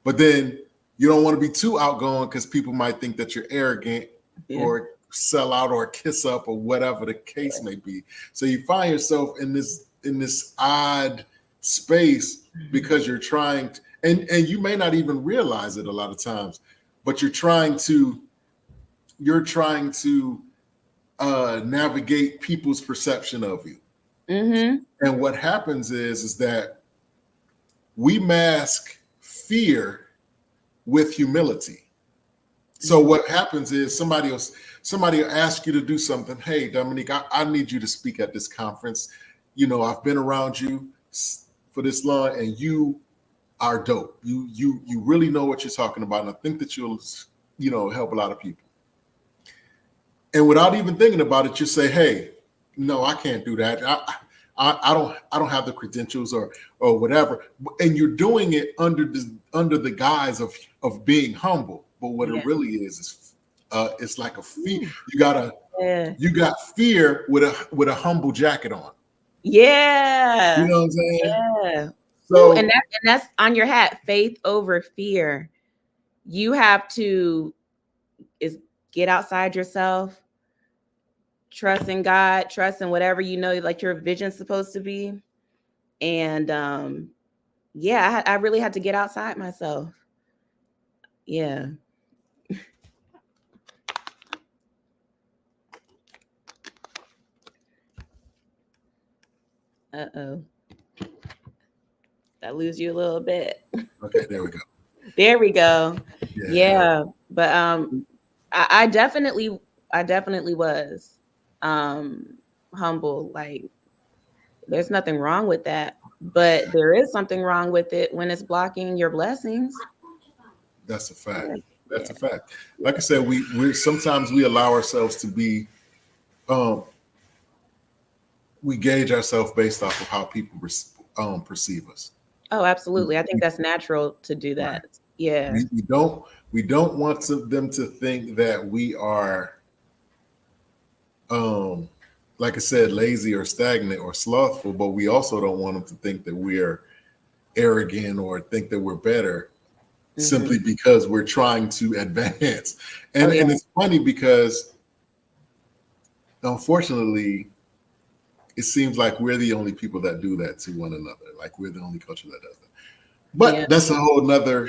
But then you don't want to be too outgoing because people might think that you're arrogant or sell out or kiss up or whatever the case may be. So you find yourself in this odd space because you're trying to, and you may not even realize it a lot of times, but you're trying to navigate people's perception of you. And what happens is that we mask fear with humility. So what happens is somebody will ask you to do something. Hey, Dominique, I need you to speak at this conference. You know, I've been around you for this long, and you are dope. You really know what you're talking about, and I think that you'll, you know, help a lot of people. And without even thinking about it, you say, "Hey, no, I can't do that. I don't have the credentials or whatever." And you're doing it under the guise of being humble. But what it really is it's like a fear. You got fear with a humble jacket on. Yeah. You know what I'm saying? Yeah. Ooh, So and that's on your hat. Faith over fear. You have to is get outside yourself, trust in God, trust in whatever you know, like your vision's supposed to be. And yeah, I really had to get outside myself. Yeah. Uh-oh. I lose you a little bit. okay, there we go. There we go. Yeah. Yeah. But I definitely was humble. Like there's nothing wrong with that. But there is something wrong with it when it's blocking your blessings. That's a fact. That's Yeah. a fact. Like I said, we sometimes we allow ourselves to be um we gauge ourselves based off of how people perceive us. Oh, absolutely. I think that's natural to do Right. that. Yeah. We don't want them to think that we are um like I said, lazy or stagnant or slothful, but we also don't want them to think that we're arrogant or think that we're better simply because we're trying to advance. And Oh, yeah. and it's funny because unfortunately it seems like we're the only people that do that to one another. Like we're the only culture that does that. But Yeah. that's a whole nother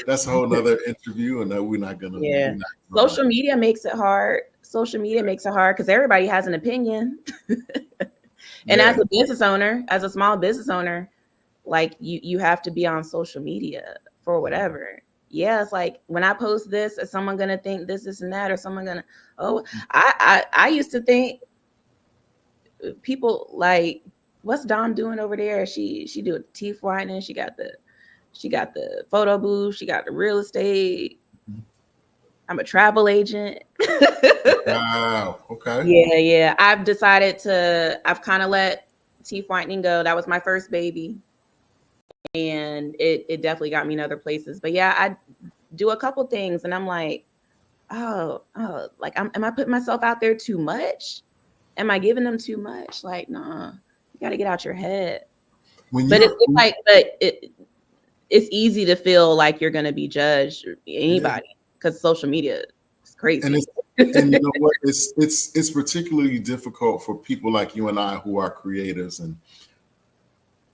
interview, and we're not gonna. Yeah. We're not Social media makes it hard. Social media makes it hard because everybody has an opinion. And yeah. as a business owner, as a small business owner, like you have to be on social media for whatever. Yeah, it's like when I post this, is someone gonna think this, and that, or someone gonna I used to think people like what's Dom doing over there? She do teeth whitening, she got the photo booth, she got the real estate. I'm a travel agent. Wow. Okay. Yeah. I've kind of let teeth whitening go. That was my first baby. And it definitely got me in other places. But yeah, I do a couple things and I'm like, like am I putting myself out there too much? Am I giving them too much? Like, nah, you gotta get out your head. When But you're it's easy to feel like you're gonna be judged, anybody, because social media is and crazy. and you know what? It's particularly difficult for people like you and I who are creators, and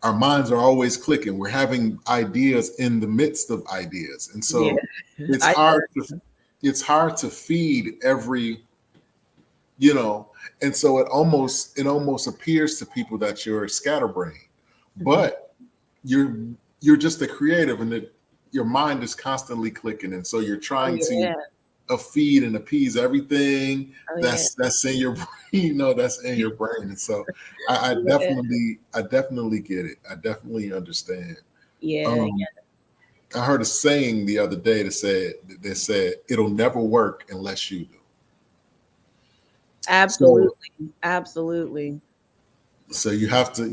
our minds are always clicking. We're having ideas in the midst of ideas, and Yeah. so it's I hard to feed every, you know, and so it almost appears to people that you're scatterbrained, but you're just a creative, and your mind is constantly clicking, and so you're Oh trying to yeah. feed and appease everything Oh yeah. that's in your brain, that's in your brain. And so I Yeah. definitely get it. I definitely understand. Yeah. Um, I heard a saying the other day that said it'll never work unless you do. So Absolutely. Absolutely. so you have to,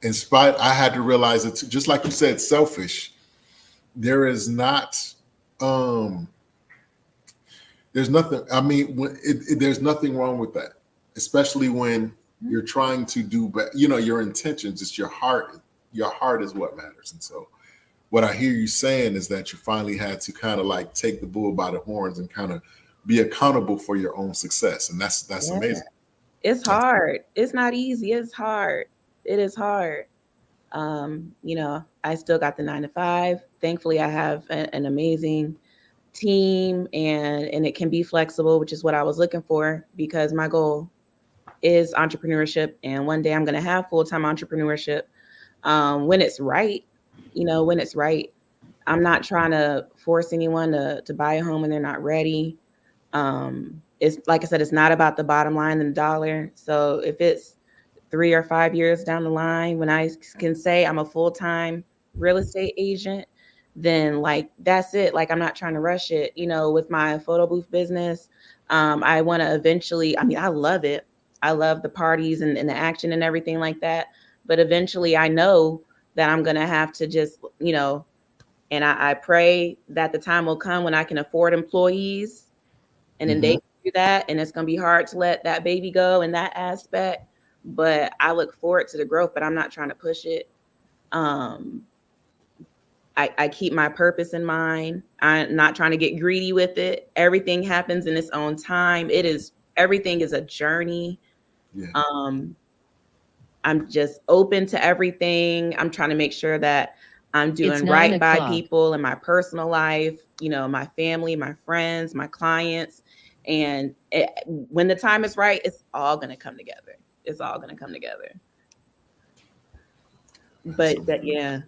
in spite, I had to realize it just like you said, selfish. There is not um there's nothing. I mean, there's nothing wrong with that, especially when you're trying to do better. Your intentions. It's your heart. Your heart is what matters. And so, what I hear you saying is that you finally had to kind of like take the bull by the horns and kind of be accountable for your own success, and that's Yeah. amazing. It's hard. It's not easy. It's hard. It is hard. I still got the 9 to 5. Thankfully, I have an amazing team and it can be flexible, which is what I was looking for because my goal is entrepreneurship. And one day I'm going to have full-time entrepreneurship when it's right, when it's right. I'm not trying to force anyone to buy a home when they're not ready. It's like I said, it's not about the bottom line and the dollar. So if it's 3 or 5 years down the line, when I can say I'm a full-time real estate agent, then like that's it. Like I'm not trying to rush it. With my photo booth business, I want to eventually. I mean, I love it. I love the parties and the action and everything like that. But eventually, I know that I'm gonna have to just, and I pray that the time will come when I can afford employees, and then they Mhm. can do that. And it's gonna be hard to let that baby go in that aspect. but I look forward to the growth, but I'm not trying to push it. Um, I keep my purpose in mind. I'm not trying to get greedy with it. Everything happens in its own time. Everything is a journey. Yeah. Um, I'm just open to everything. I'm trying to make sure that I'm doing 9 right by o'clock. people in my personal life, my family, my friends, my clients. And when the time is right, it's all going to come together. It's all going to come together. But yeah.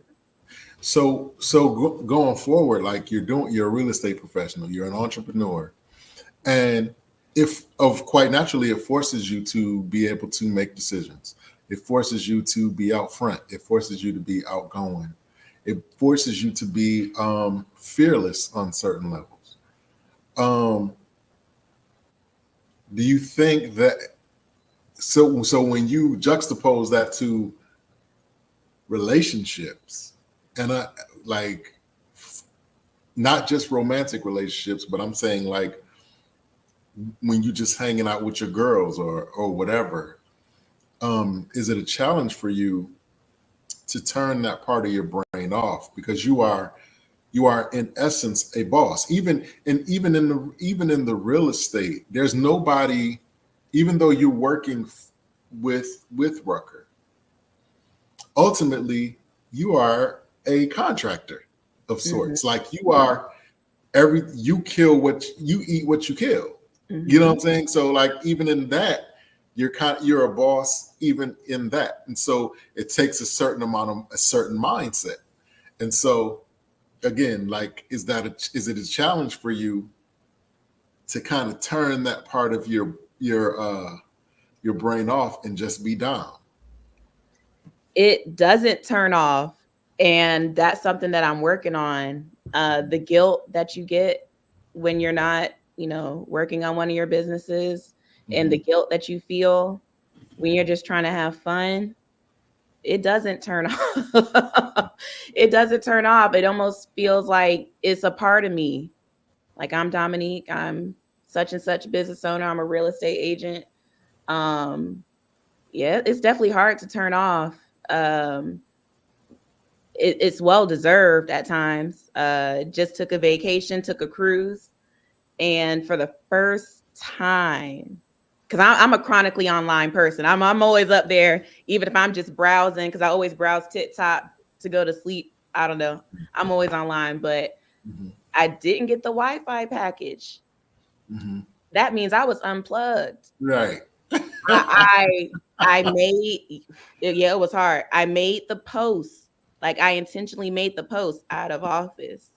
So going forward, like you're a real estate professional, you're an entrepreneur, and if of quite naturally, it forces you to be able to make decisions. It forces you to be out front. It forces you to be outgoing. It forces you to be fearless on certain levels. Um, do you think that so when you juxtapose that to relationships, and I like not just romantic relationships, but I'm saying like when you just hanging out with your girls or whatever, is it a challenge for you to turn that part of your brain off because you are in essence a boss. Even in the real estate, there's nobody, even though you're working with Rucker, ultimately you are a contractor of Mhm. sorts. Like you are you kill what you eat, what you kill. You know what I'm saying? So like even in that, you're a boss even in that. And so it takes a certain mindset. And so again, like is it a challenge for you to kind of turn that part of your brain off and just be down? It doesn't turn off. And that's something that I'm working on. The guilt that you get when you're not, working on one of your businesses, and the Mhm. guilt that you feel when you're just trying to have fun, it doesn't turn off. It doesn't turn off. It almost feels like it's a part of me. Like I'm Dominique, I'm such and such business owner, I'm a real estate agent. Um, yeah, it's definitely hard to turn off. Um, it's well deserved at times. Just took a vacation, took a cruise, and for the first time, because I'm a chronically online person. I'm always up there, even if I'm just browsing, because I always browse TikTok to go to sleep. I don't know. I'm always online, but Mhm. I didn't get the Wi-Fi package. Mhm. That means I was unplugged. Right. I made, yeah, it was hard. I made the post. Like I intentionally made the post out of office.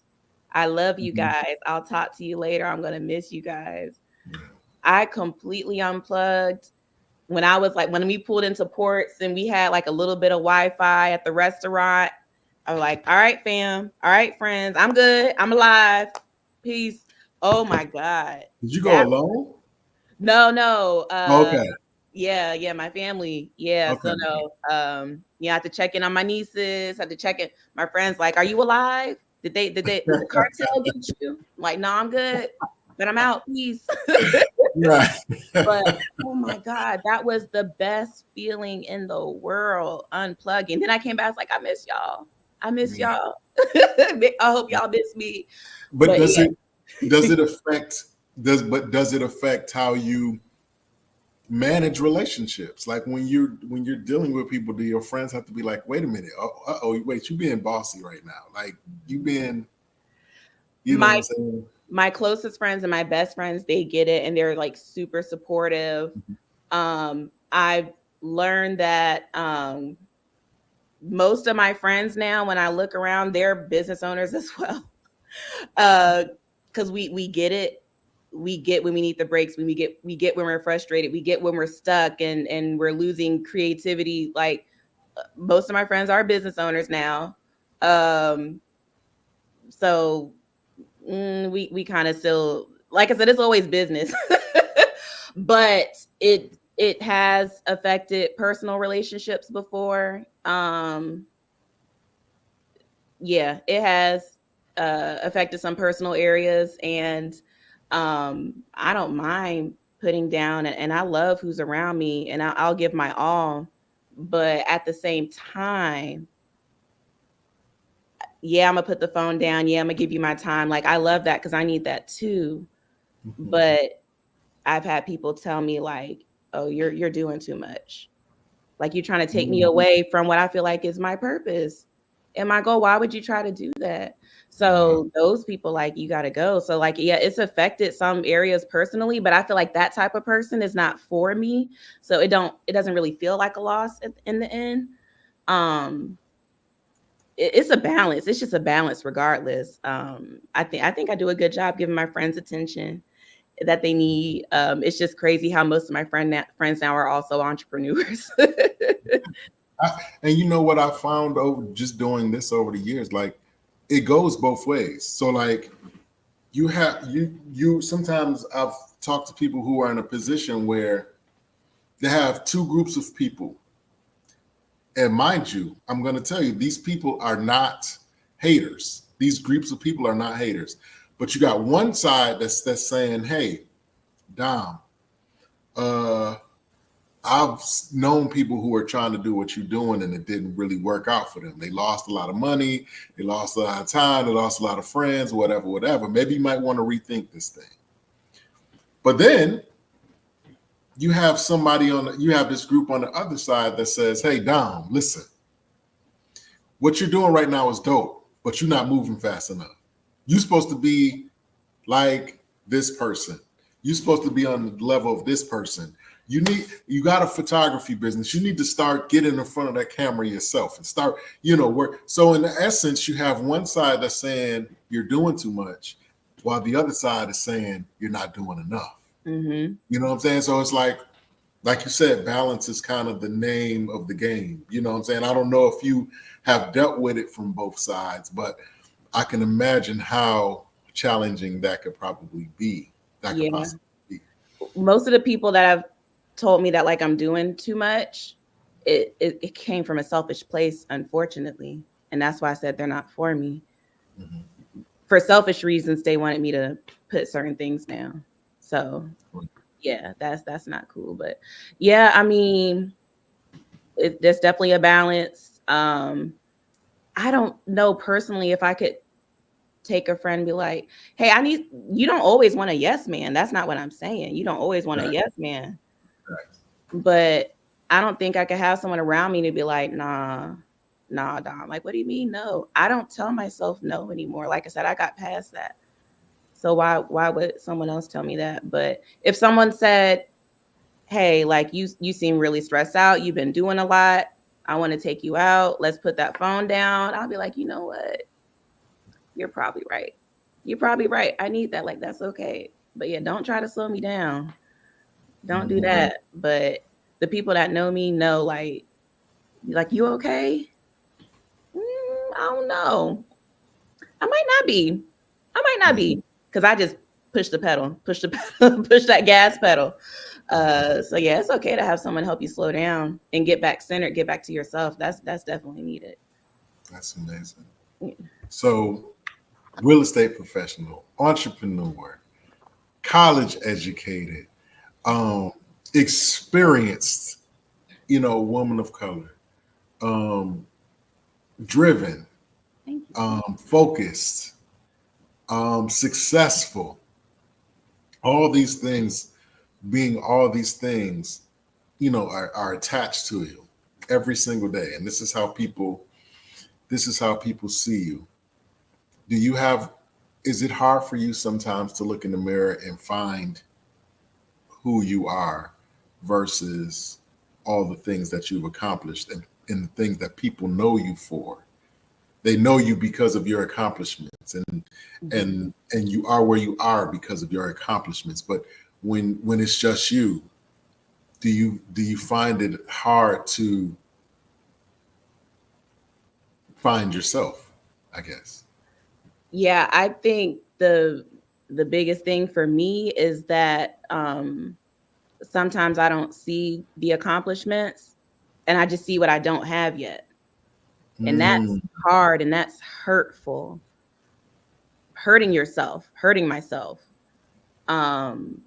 I love you Mhm. guys. I'll talk to you later. I'm gonna miss you guys. I completely unplugged. When we pulled into ports and we had like a little bit of Wi-Fi at the restaurant, I was like, all right, fam, all right, friends, I'm good. I'm alive. Peace. Oh my God. Did you go That alone? no. Okay. Yeah, my family. Yeah. Okay. So no. Yeah, I had to check in on my nieces, had to check in. My friends like, are you alive? Did the cartel get you? I'm like, no, I'm good. But I'm out. Peace. Right. But oh my God, that was the best feeling in the world, unplugging. Then I came back, I was like, I miss y'all. I miss Yeah. y'all. I hope y'all miss me. But But does yeah, it does it affect how you manage relationships? Like when you're dealing with people, do your friends have to be like, wait a minute, wait, you being bossy right now? Like you being, you know what my I'm saying? my closest friends and my best friends, they get it and they're like super supportive. I've learned that most of my friends now, when I look around, they're business owners as well. Because we get it. We get when we need the breaks, when we get when we're frustrated, we get when we're stuck and we're losing creativity. Like most of my friends are business owners now. Um, so we kind of still, like I said, it's always business. But it has affected personal relationships before. Yeah, it has affected some personal areas, and I don't mind putting down, and I love who's around me, and I'll give my all. But at the same time, yeah, I'm gonna put the phone down. Yeah, I'm gonna give you my time. Like, I love that because I need that too. Mhm. But I've had people tell me like, "Oh, you're doing too much. Like, you're trying to take me Mhm. away from what I feel like is my purpose and my goal. Why would you try to do that?" Wow. So those people, like, you got to go. So like, yeah, it's affected some areas personally, but I feel like that type of person is not for me. So it doesn't really feel like a loss in the end. Um, it's a balance. It's just a balance regardless. I think I do a good job giving my friends attention that they need. It's just crazy how most of my friends now are also entrepreneurs. And you know what I found over just doing this over the years, like it goes both ways. So like you sometimes I've talked to people who are in a position where they have two groups of people. And mind you, I'm going to tell you, these people are not haters. These groups of people are not haters. But you got one side that's saying, "Hey, Dom, uh, I've known people who are trying to do what you're doing and it didn't really work out for them. They lost a lot of money, they lost a lot of time, they lost a lot of friends, whatever, whatever. Maybe you might want to rethink this thing." But then you have you have this group on the other side that says, "Hey, Dom, listen, what you're doing right now is dope, but you're not moving fast enough. You're supposed to be like this person. You're supposed to be on the level of this person. You got a photography business. You need to start getting in front of that camera yourself and start, work." So in essence, you have one side that's saying you're doing too much, while the other side is saying you're not doing enough. Mm-hmm. You know what I'm saying? So it's like you said, balance is kind of the name of the game. You know what I'm saying? I don't know if you have dealt with it from both sides, but I can imagine how challenging that could probably be. That could Yeah. possibly be. Most of the people that have told me that like I'm doing too much, it came from a selfish place, unfortunately. And that's why I said they're not for me. Mhm. For selfish reasons, they wanted me to put certain things down. So yeah, that's not cool. But yeah, I mean, there's definitely a balance. I don't know personally if I could take a friend and be like, "Hey, you don't always want a yes man." That's not what I'm saying. You don't always want a Right, yes man. right. But I don't think I could have someone around me to be like, nah, Dom. Like, what do you mean no? I don't tell myself no anymore. Like I said, I got past that. So why would someone else tell me that? But if someone said, "Hey, like you seem really stressed out. You've been doing a lot. I want to take you out. Let's put that phone down." I'll be like, "You know what? You're probably right. You're probably right. I need that. Like, that's okay. But yeah, don't try to slow me down. Don't do Mhm. that." But the people that know me know, like, "You okay?" I don't know. I might not be. I might not Mhm. be because I just push the pedal, push the pedal, push that gas pedal. So yeah, it's okay to have someone help you slow down and get back centered, get back to yourself. That's definitely needed. That's amazing. Yeah. So, real estate professional, entrepreneur, college educated, um, experienced, woman of color, um, driven, Thank you. focused, successful. All these things, being all these things, are attached to you every single day. And this is how people see you. Do you have, is it hard for you sometimes to look in the mirror and find who you are versus all the things that you've accomplished and the things that people know you for? They know you because of your accomplishments, and Mhm. and you are where you are because of your accomplishments. But when it's just you, do you find it hard to find yourself, I guess? Yeah, I think the biggest thing for me is that sometimes I don't see the accomplishments and I just see what I don't have yet. And that's Mm, hard and that's hurtful. Hurting yourself, hurting myself. Um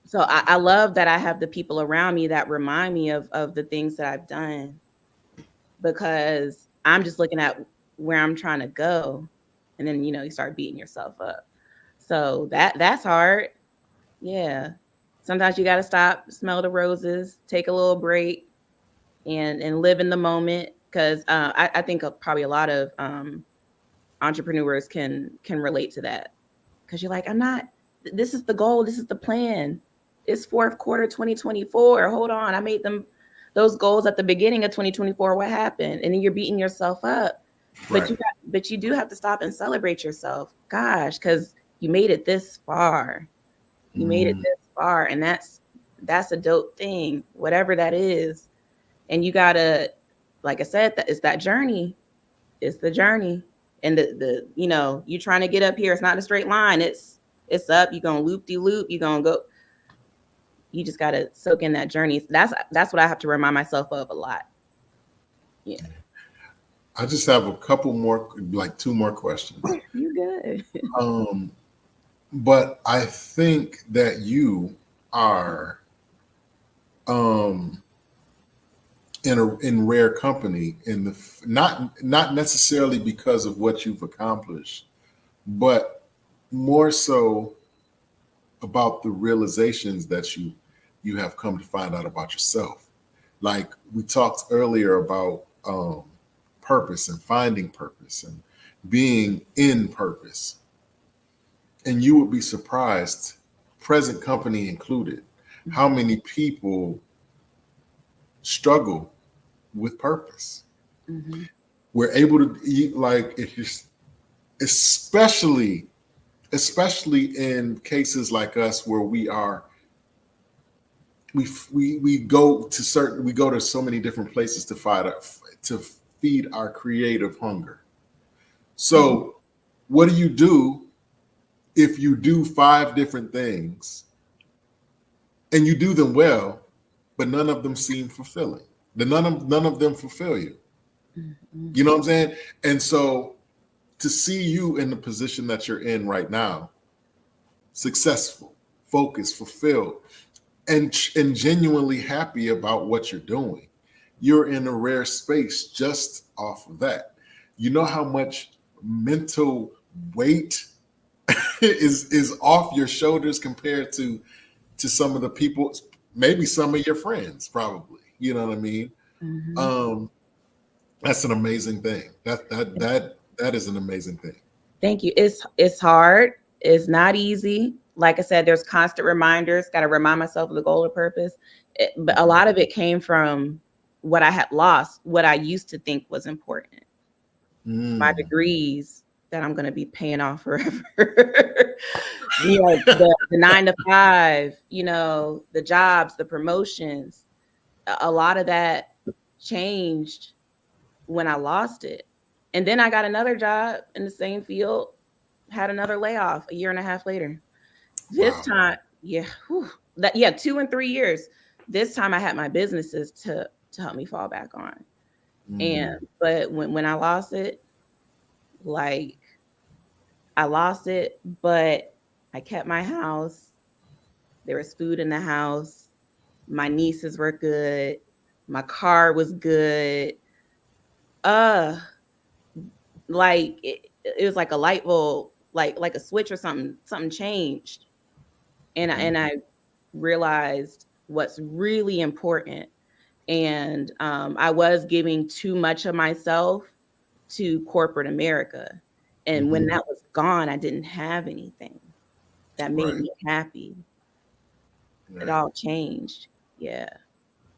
So I love that I have the people around me that remind me of the things that I've done, because I'm just looking at where I'm trying to go. And then, you start beating yourself up. So that's hard. Yeah. Sometimes you got to stop, smell the roses, take a little break, and live in the moment. Because I think probably a lot of entrepreneurs can relate to that. Because you're like, this is the goal. This is the plan. It's fourth quarter 2024. Hold on. I made those goals at the beginning of 2024. What happened? And then you're beating yourself up. But Right. but you do have to stop and celebrate yourself. Gosh, because you made it this far. You made it this far. And that's a dope thing, whatever that is. And you gotta, like I said, it's that journey. It's the journey. And you trying to get up here. It's not a straight line. It's up. You're gonna loop-de-loop. You're gonna go. You just gotta soak in that journey. That's what I have to remind myself of a lot. Yeah. I just have a couple more, like 2 more questions. You good. But I think that you are in rare company not necessarily because of what you've accomplished, but more so about the realizations that you have come to find out about yourself. Like we talked earlier about purpose and finding purpose and being in purpose. And you would be surprised, present company included, how many people struggle with purpose. Mm-hmm. We're able to eat, like, if you, especially in cases like us where we go to so many different places to feed our creative hunger. So what do you do if you do 5 different things and you do them well, but none of them seem fulfilling? None of them fulfill you. Mm-hmm. You know what I'm saying? And so to see you in the position that you're in right now, successful, focused, fulfilled, and genuinely happy about what you're doing, you're in a rare space just off of that. You know how much mental weight is off your shoulders compared to some of the people, maybe some of your friends, probably. You know what I mean? Mm-hmm. That's an amazing thing. That is an amazing thing. Thank you. It's hard. It's not easy. Like I said, there's constant reminders. Got to remind myself of the goal or purpose. But a lot of it came from what I had lost, what I used to think was important. My degrees that I'm going to be paying off forever. The 9 to 5, the jobs, the promotions. A lot of that changed when I lost it. And then I got another job in the same field, had another layoff a year and a half later. This time, 2 and 3 years. This time I had my businesses to help me fall back on. But when I lost it, like I lost it, but I kept my house. There was food in the house. My nieces were good. My car was good. Like it was like a light bulb, like a switch or something. Something changed, and I realized what's really important. And I was giving too much of myself to corporate America, and when that was gone, I didn't have anything that made me happy. Right. It all changed. Yeah.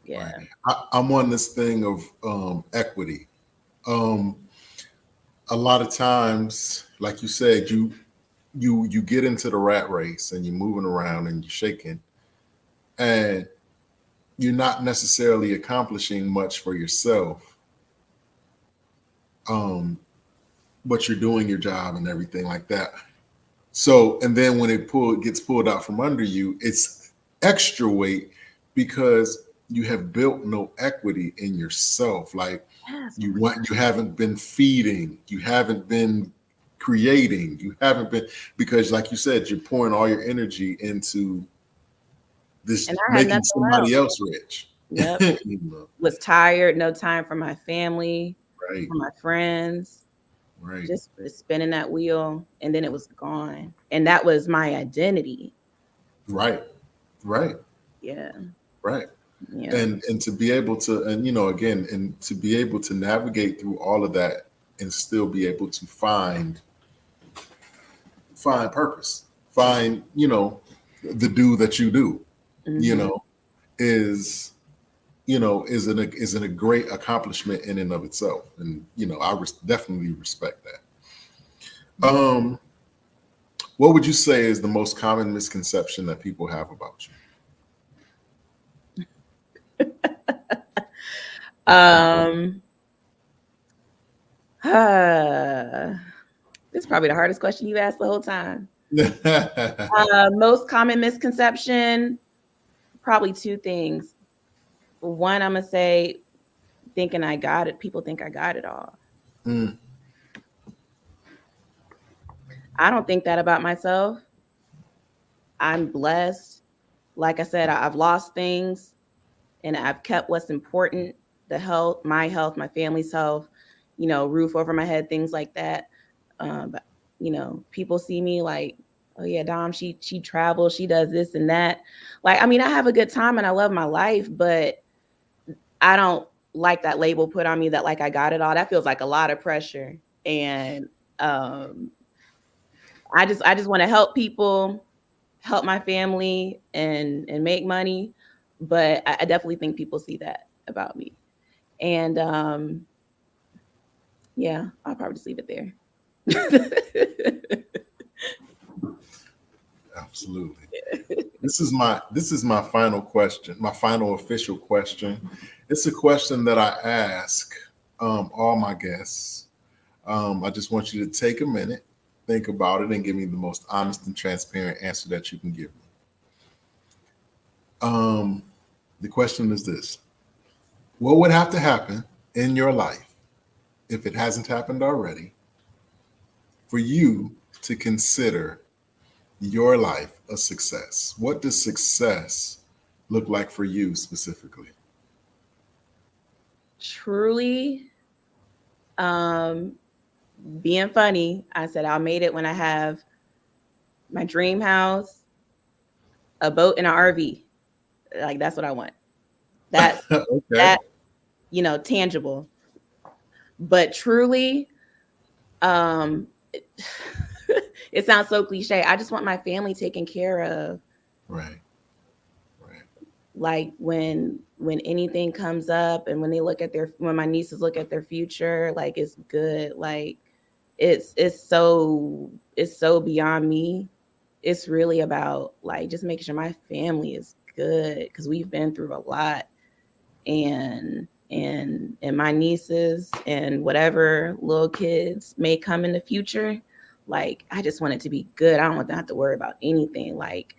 Right. I'm on this thing of equity. A lot of times, like you said, you get into the rat race and you're moving around and you're shaking, and you're not necessarily accomplishing much for yourself. But you're doing your job and everything like that. So, and then when it gets pulled out from under you, it's extra weight because you have built no equity in yourself. Like you haven't been feeding, you haven't been creating, you haven't been, because like you said, you're pouring all your energy into this And I had making nothing somebody else. else rich. Yep. You know, Was tired, no time for my family, right, for my friends, right, just spinning that wheel, and then it was gone. And that was my identity. right, right, Yeah. right. Yeah. And to be able to, and you know, again, and to be able to navigate through all of that and still be able to find purpose, find, you know, the do that you do, you Mhm. know, is, you know, is a great accomplishment in and of itself. And you know, I definitely respect that. What would you say is the most common misconception that people have about Um, this is probably the hardest question you've asked the whole time. you? Most common misconception, probably two things. One, I'm gonna say thinking I got it. People think I got it all. Mm, I don't think that about myself. I'm blessed. Like I said, I've lost things and I've kept what's important, the health, my family's health, you know, roof over my head, things like that. But you know, people see me like, oh yeah, Dom, she travels, she does this and that. Like, I mean, I have a good time and I love my life, but I don't like that label put on me that like I got it all. That feels like a lot of pressure. And um I just want to help people, help my family and make money. But I definitely think people see that about me. And yeah, I'll probably just leave it there. absolutely. This is my final question, my final official question. It's a question that I ask all my guests. I just want you to take a minute, think about it, and give me the most honest and transparent answer that you can give me. Um, the question is this: what would have to happen in your life, if it hasn't happened already, for you to consider your life a success? What does success look like for you specifically? Truly, um, being funny, I said I made it when I have my dream house, a boat, and an RV. Like that's what I want. That's Okay. that, you know, tangible. But truly, um, it sounds so cliche. I just want my family taken care of. Right. Right. Like when anything comes up and when they look at their when my nieces look at their future, like it's good. Like it's so beyond me. It's really about like just making sure my family is good because we've been through a lot. And my nieces and whatever little kids may come in the future, like I just want it to be good. I don't want them to have to worry about anything. Like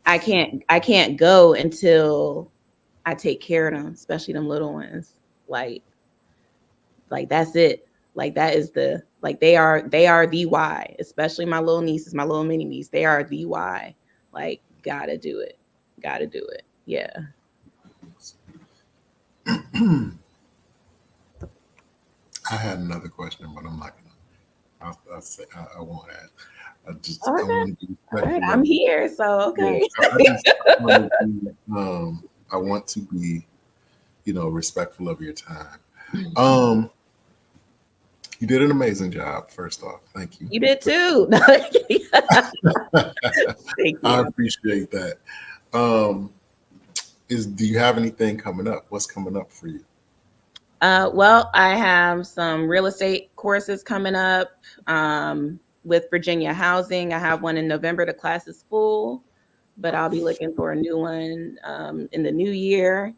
I can't go until I take care of them, especially them little ones. Like that's it. Like that is the like they are the why, especially my little nieces, my little mini niece. They are the why. Like gotta do it. Gotta do it. Yeah. I had another question, but I'm not gonna. I'll say I won't ask. I Okay. want to be All right. respectful I'm of. here. So Yeah, okay. I want to be, you know, respectful of your time. Um, you did an amazing job. First off, thank you. You did too. Thank I you. appreciate that. Um, do you have anything coming up? What's coming up for you? Well, I have some real estate courses coming up with Virginia Housing. I have one in November. The class is full, but I'll be looking for a new one in the new year.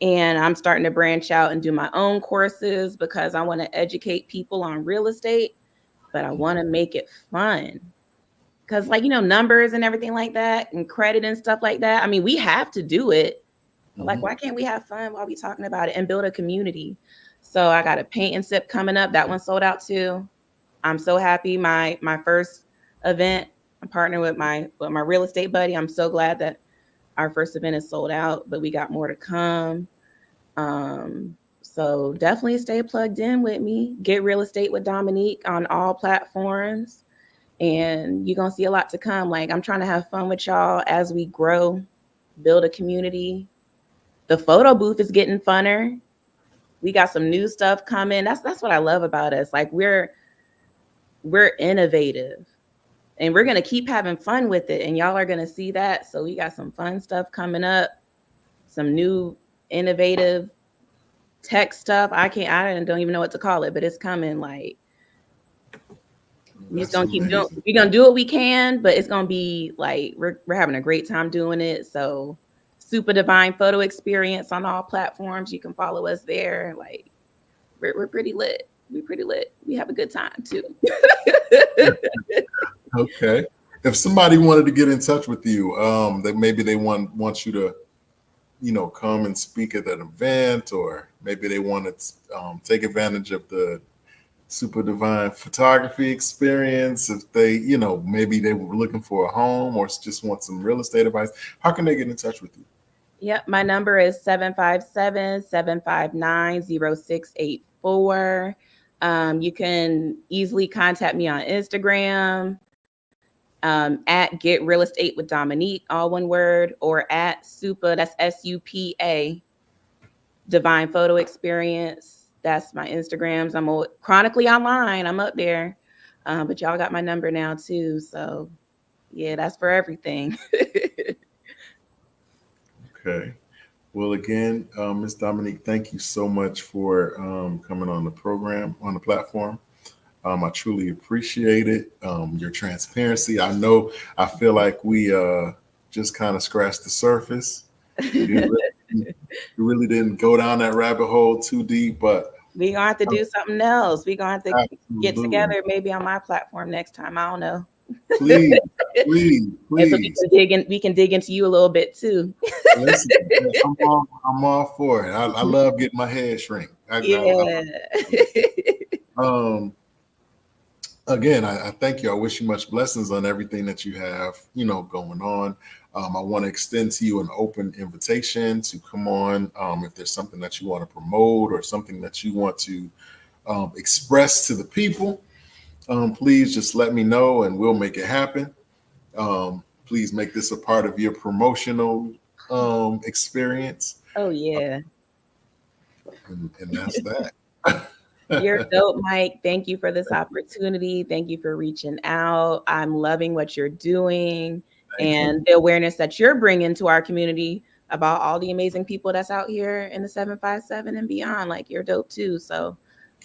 And I'm starting to branch out and do my own courses because I want to educate people on real estate, but I want to make it fun. Because, like, you know, numbers and everything like that and credit and stuff like that. I mean, we have to do it. Like, Mhm. why can't we have fun while we talking about it and build a community? So I got a paint and sip coming up. That one sold out too. I'm so happy. My first event, I'm partnering with my real estate buddy. I'm so glad that Our first event is sold out, but we got more to come. So definitely stay plugged in with me. Get Real Estate with Dominique on all platforms. And you're going to see a lot to come. Like, I'm trying to have fun with y'all as we grow, build a community. The photo booth is getting funner. We got some new stuff coming. That's what I love about us. Like, we're innovative and we're going to keep having fun with it. And y'all are going to see that. So we got some fun stuff coming up, some new innovative tech stuff. I don't even know what to call it, but it's coming. Like, we're just gonna keep doing. We're gonna do what we can, but it's gonna be like we're having a great time doing it. So, Super Divine Photo Experience on all platforms. You can follow us there. Like, we're pretty lit. We're pretty lit. We have a good time too. Okay. If somebody wanted to get in touch with you, that maybe they want you to, come and speak at that event, or maybe they want to take advantage of the Super Divine photography experience. If they, maybe they were looking for a home or just want some real estate advice, how can they get in touch with you? Yep. My number is 757-759-0684. You can easily contact me on Instagram at Get Real Estate with Dominique, all one word, or at Supa, that's SUPA, Divine Photo Experience. That's my Instagrams. I'm chronically online. I'm up there. But y'all got my number now too. So yeah, that's for everything. Okay. Well, again, Ms. Dominique, thank you so much for coming on the program, on the platform. I truly appreciate it. Your transparency. I feel like we just kind of scratched the surface. You really didn't go down that rabbit hole too deep, but we're gonna have to do something else. We're gonna have to get absolutely. together maybe on my platform next time. I don't know. Please. And so we can dig into you a little bit too. Listen, I'm all for it. I love getting my head shrink. Again, I thank you. I wish you much blessings on everything that you have, going on. I want to extend to you an open invitation to come on. If there's something that you want to promote or something that you want to express to the people, please just let me know and we'll make it happen. Please make this a part of your promotional experience. Oh yeah. And that's that. You're dope, Mike. Thank you for this opportunity. Thank you for reaching out. I'm loving what you're doing and the awareness that you're bringing to our community about all the amazing people that's out here in the 757 and beyond. Like, you're dope too. So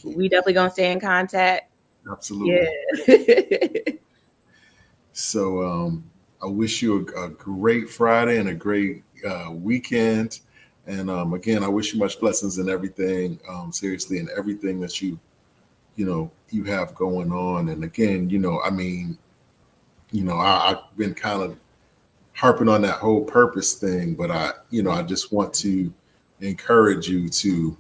we definitely gonna stay in contact. Absolutely. Yeah. So I wish you a great Friday and a great weekend. And again, I wish you much blessings in everything, seriously, in everything that you have going on. And again, I've been kind of harping on that whole purpose thing, but I just want to encourage you to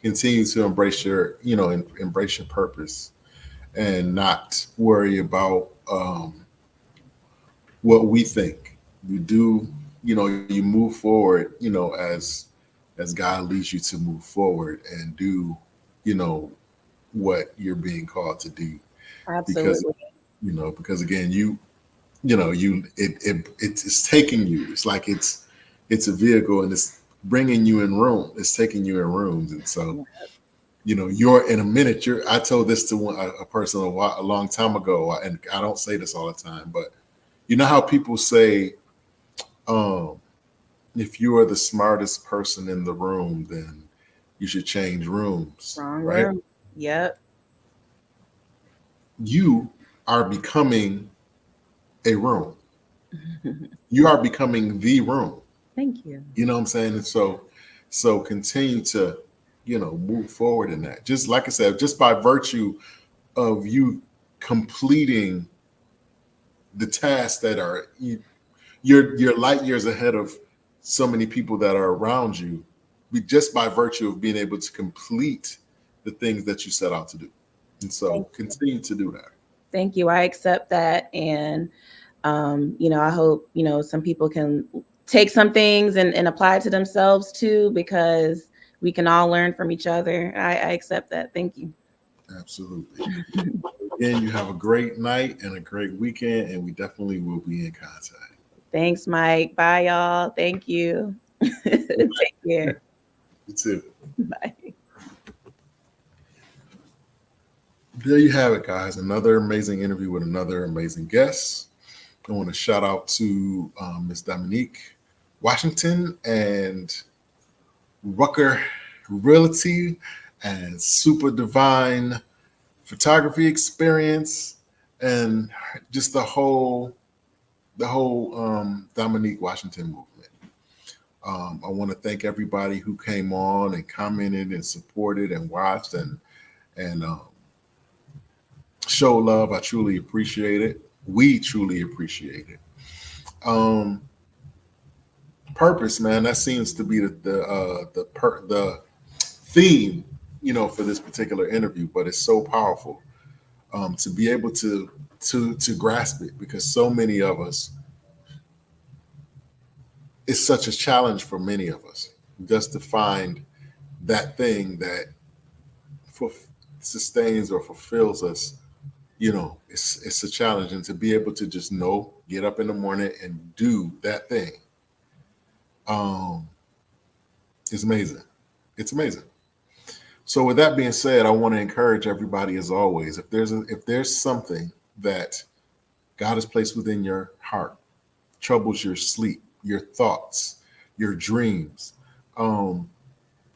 continue to embrace your purpose and not worry about what we think. You do. You move forward, as God leads you to move forward and do, what you're being called to do. Absolutely. Because again, it's taking you. It's like it's a vehicle and it's bringing you in room. It's taking you in rooms, and so you're in a minute. I told this to a person a long time ago, and I don't say this all the time, but you know how people say, if you are the smartest person in the room, then you should change rooms. Wrong right? room. Yep. You are becoming a room. You are becoming the room. Thank you. You know what I'm saying? And so continue to, move forward in that. Just like I said, just by virtue of you completing the tasks that are you're light years ahead of so many people that are around you, just by virtue of being able to complete the things that you set out to do. And so continue to do that. Thank you. I accept that. And I hope, some people can take some things and apply it to themselves too, because we can all learn from each other. I accept that. Thank you. Absolutely. Again, you have a great night and a great weekend, and we definitely will be in contact. Thanks, Mike. Bye, y'all. Thank you. Take care. You too. Bye. There you have it, guys. Another amazing interview with another amazing guest. I want to shout out to Miss Dominique Washington and Rucker Realty and Super Divine Photography Experience, and just the whole Dominique Washington movement. I want to thank everybody who came on and commented and supported and watched and show love. I truly appreciate it. We truly appreciate it. Purpose, man, that seems to be the theme, for this particular interview. But it's so powerful to be able to grasp it, because so many of us, it's such a challenge for many of us just to find that thing that sustains or fulfills us. It's a challenge, and to be able to just get up in the morning and do that thing, is amazing. It's amazing. So with that being said, I want to encourage everybody, as always, if there's something that God has placed within your heart, troubles your sleep, your thoughts, your dreams,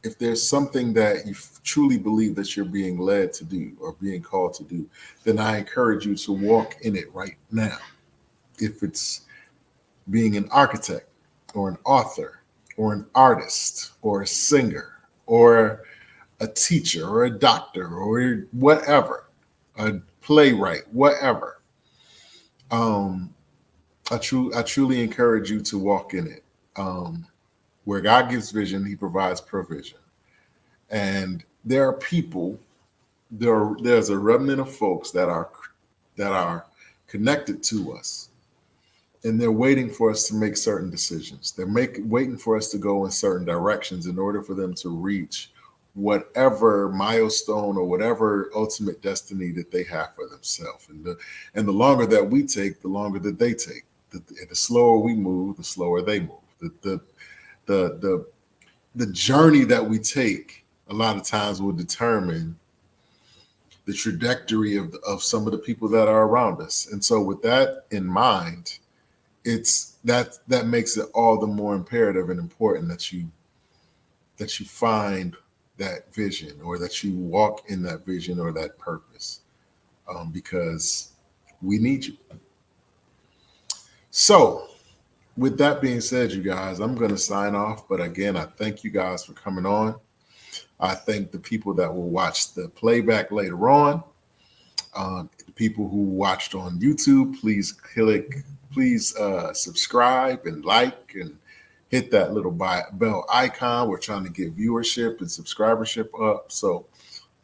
if there's something that you truly believe that you're being led to do or being called to do, then I encourage you to walk in it right now. If it's being an architect or an author or an artist or a singer or a teacher or a doctor or whatever, a playwright, whatever, I truly encourage you to walk in it. Where God gives vision, He provides provision. And there are people, there's a remnant of folks that are connected to us, and they're waiting for us to make certain decisions. They're waiting for us to go in certain directions in order for them to reach whatever milestone or whatever ultimate destiny that they have for themselves. And the longer that we take, the longer that they take. The slower we move, the slower they move. The journey that we take a lot of times will determine the trajectory of some of the people that are around us. And so with that in mind, that makes it all the more imperative and important that you find that vision, or that you walk in that vision or that purpose, because we need you. So with that being said, you guys, I'm going to sign off. But again, I thank you guys for coming on. I thank the people that will watch the playback later on. The people who watched on YouTube, please subscribe and like and hit that little bell icon. We're trying to get viewership and subscribership up. So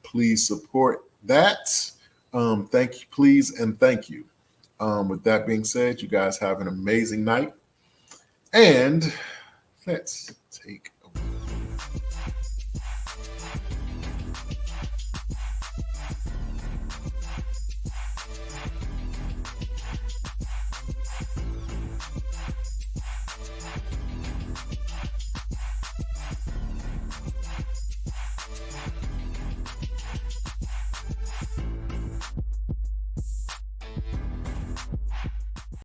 please support that. Thank you, please, and thank you. With that being said, you guys have an amazing night. And let's take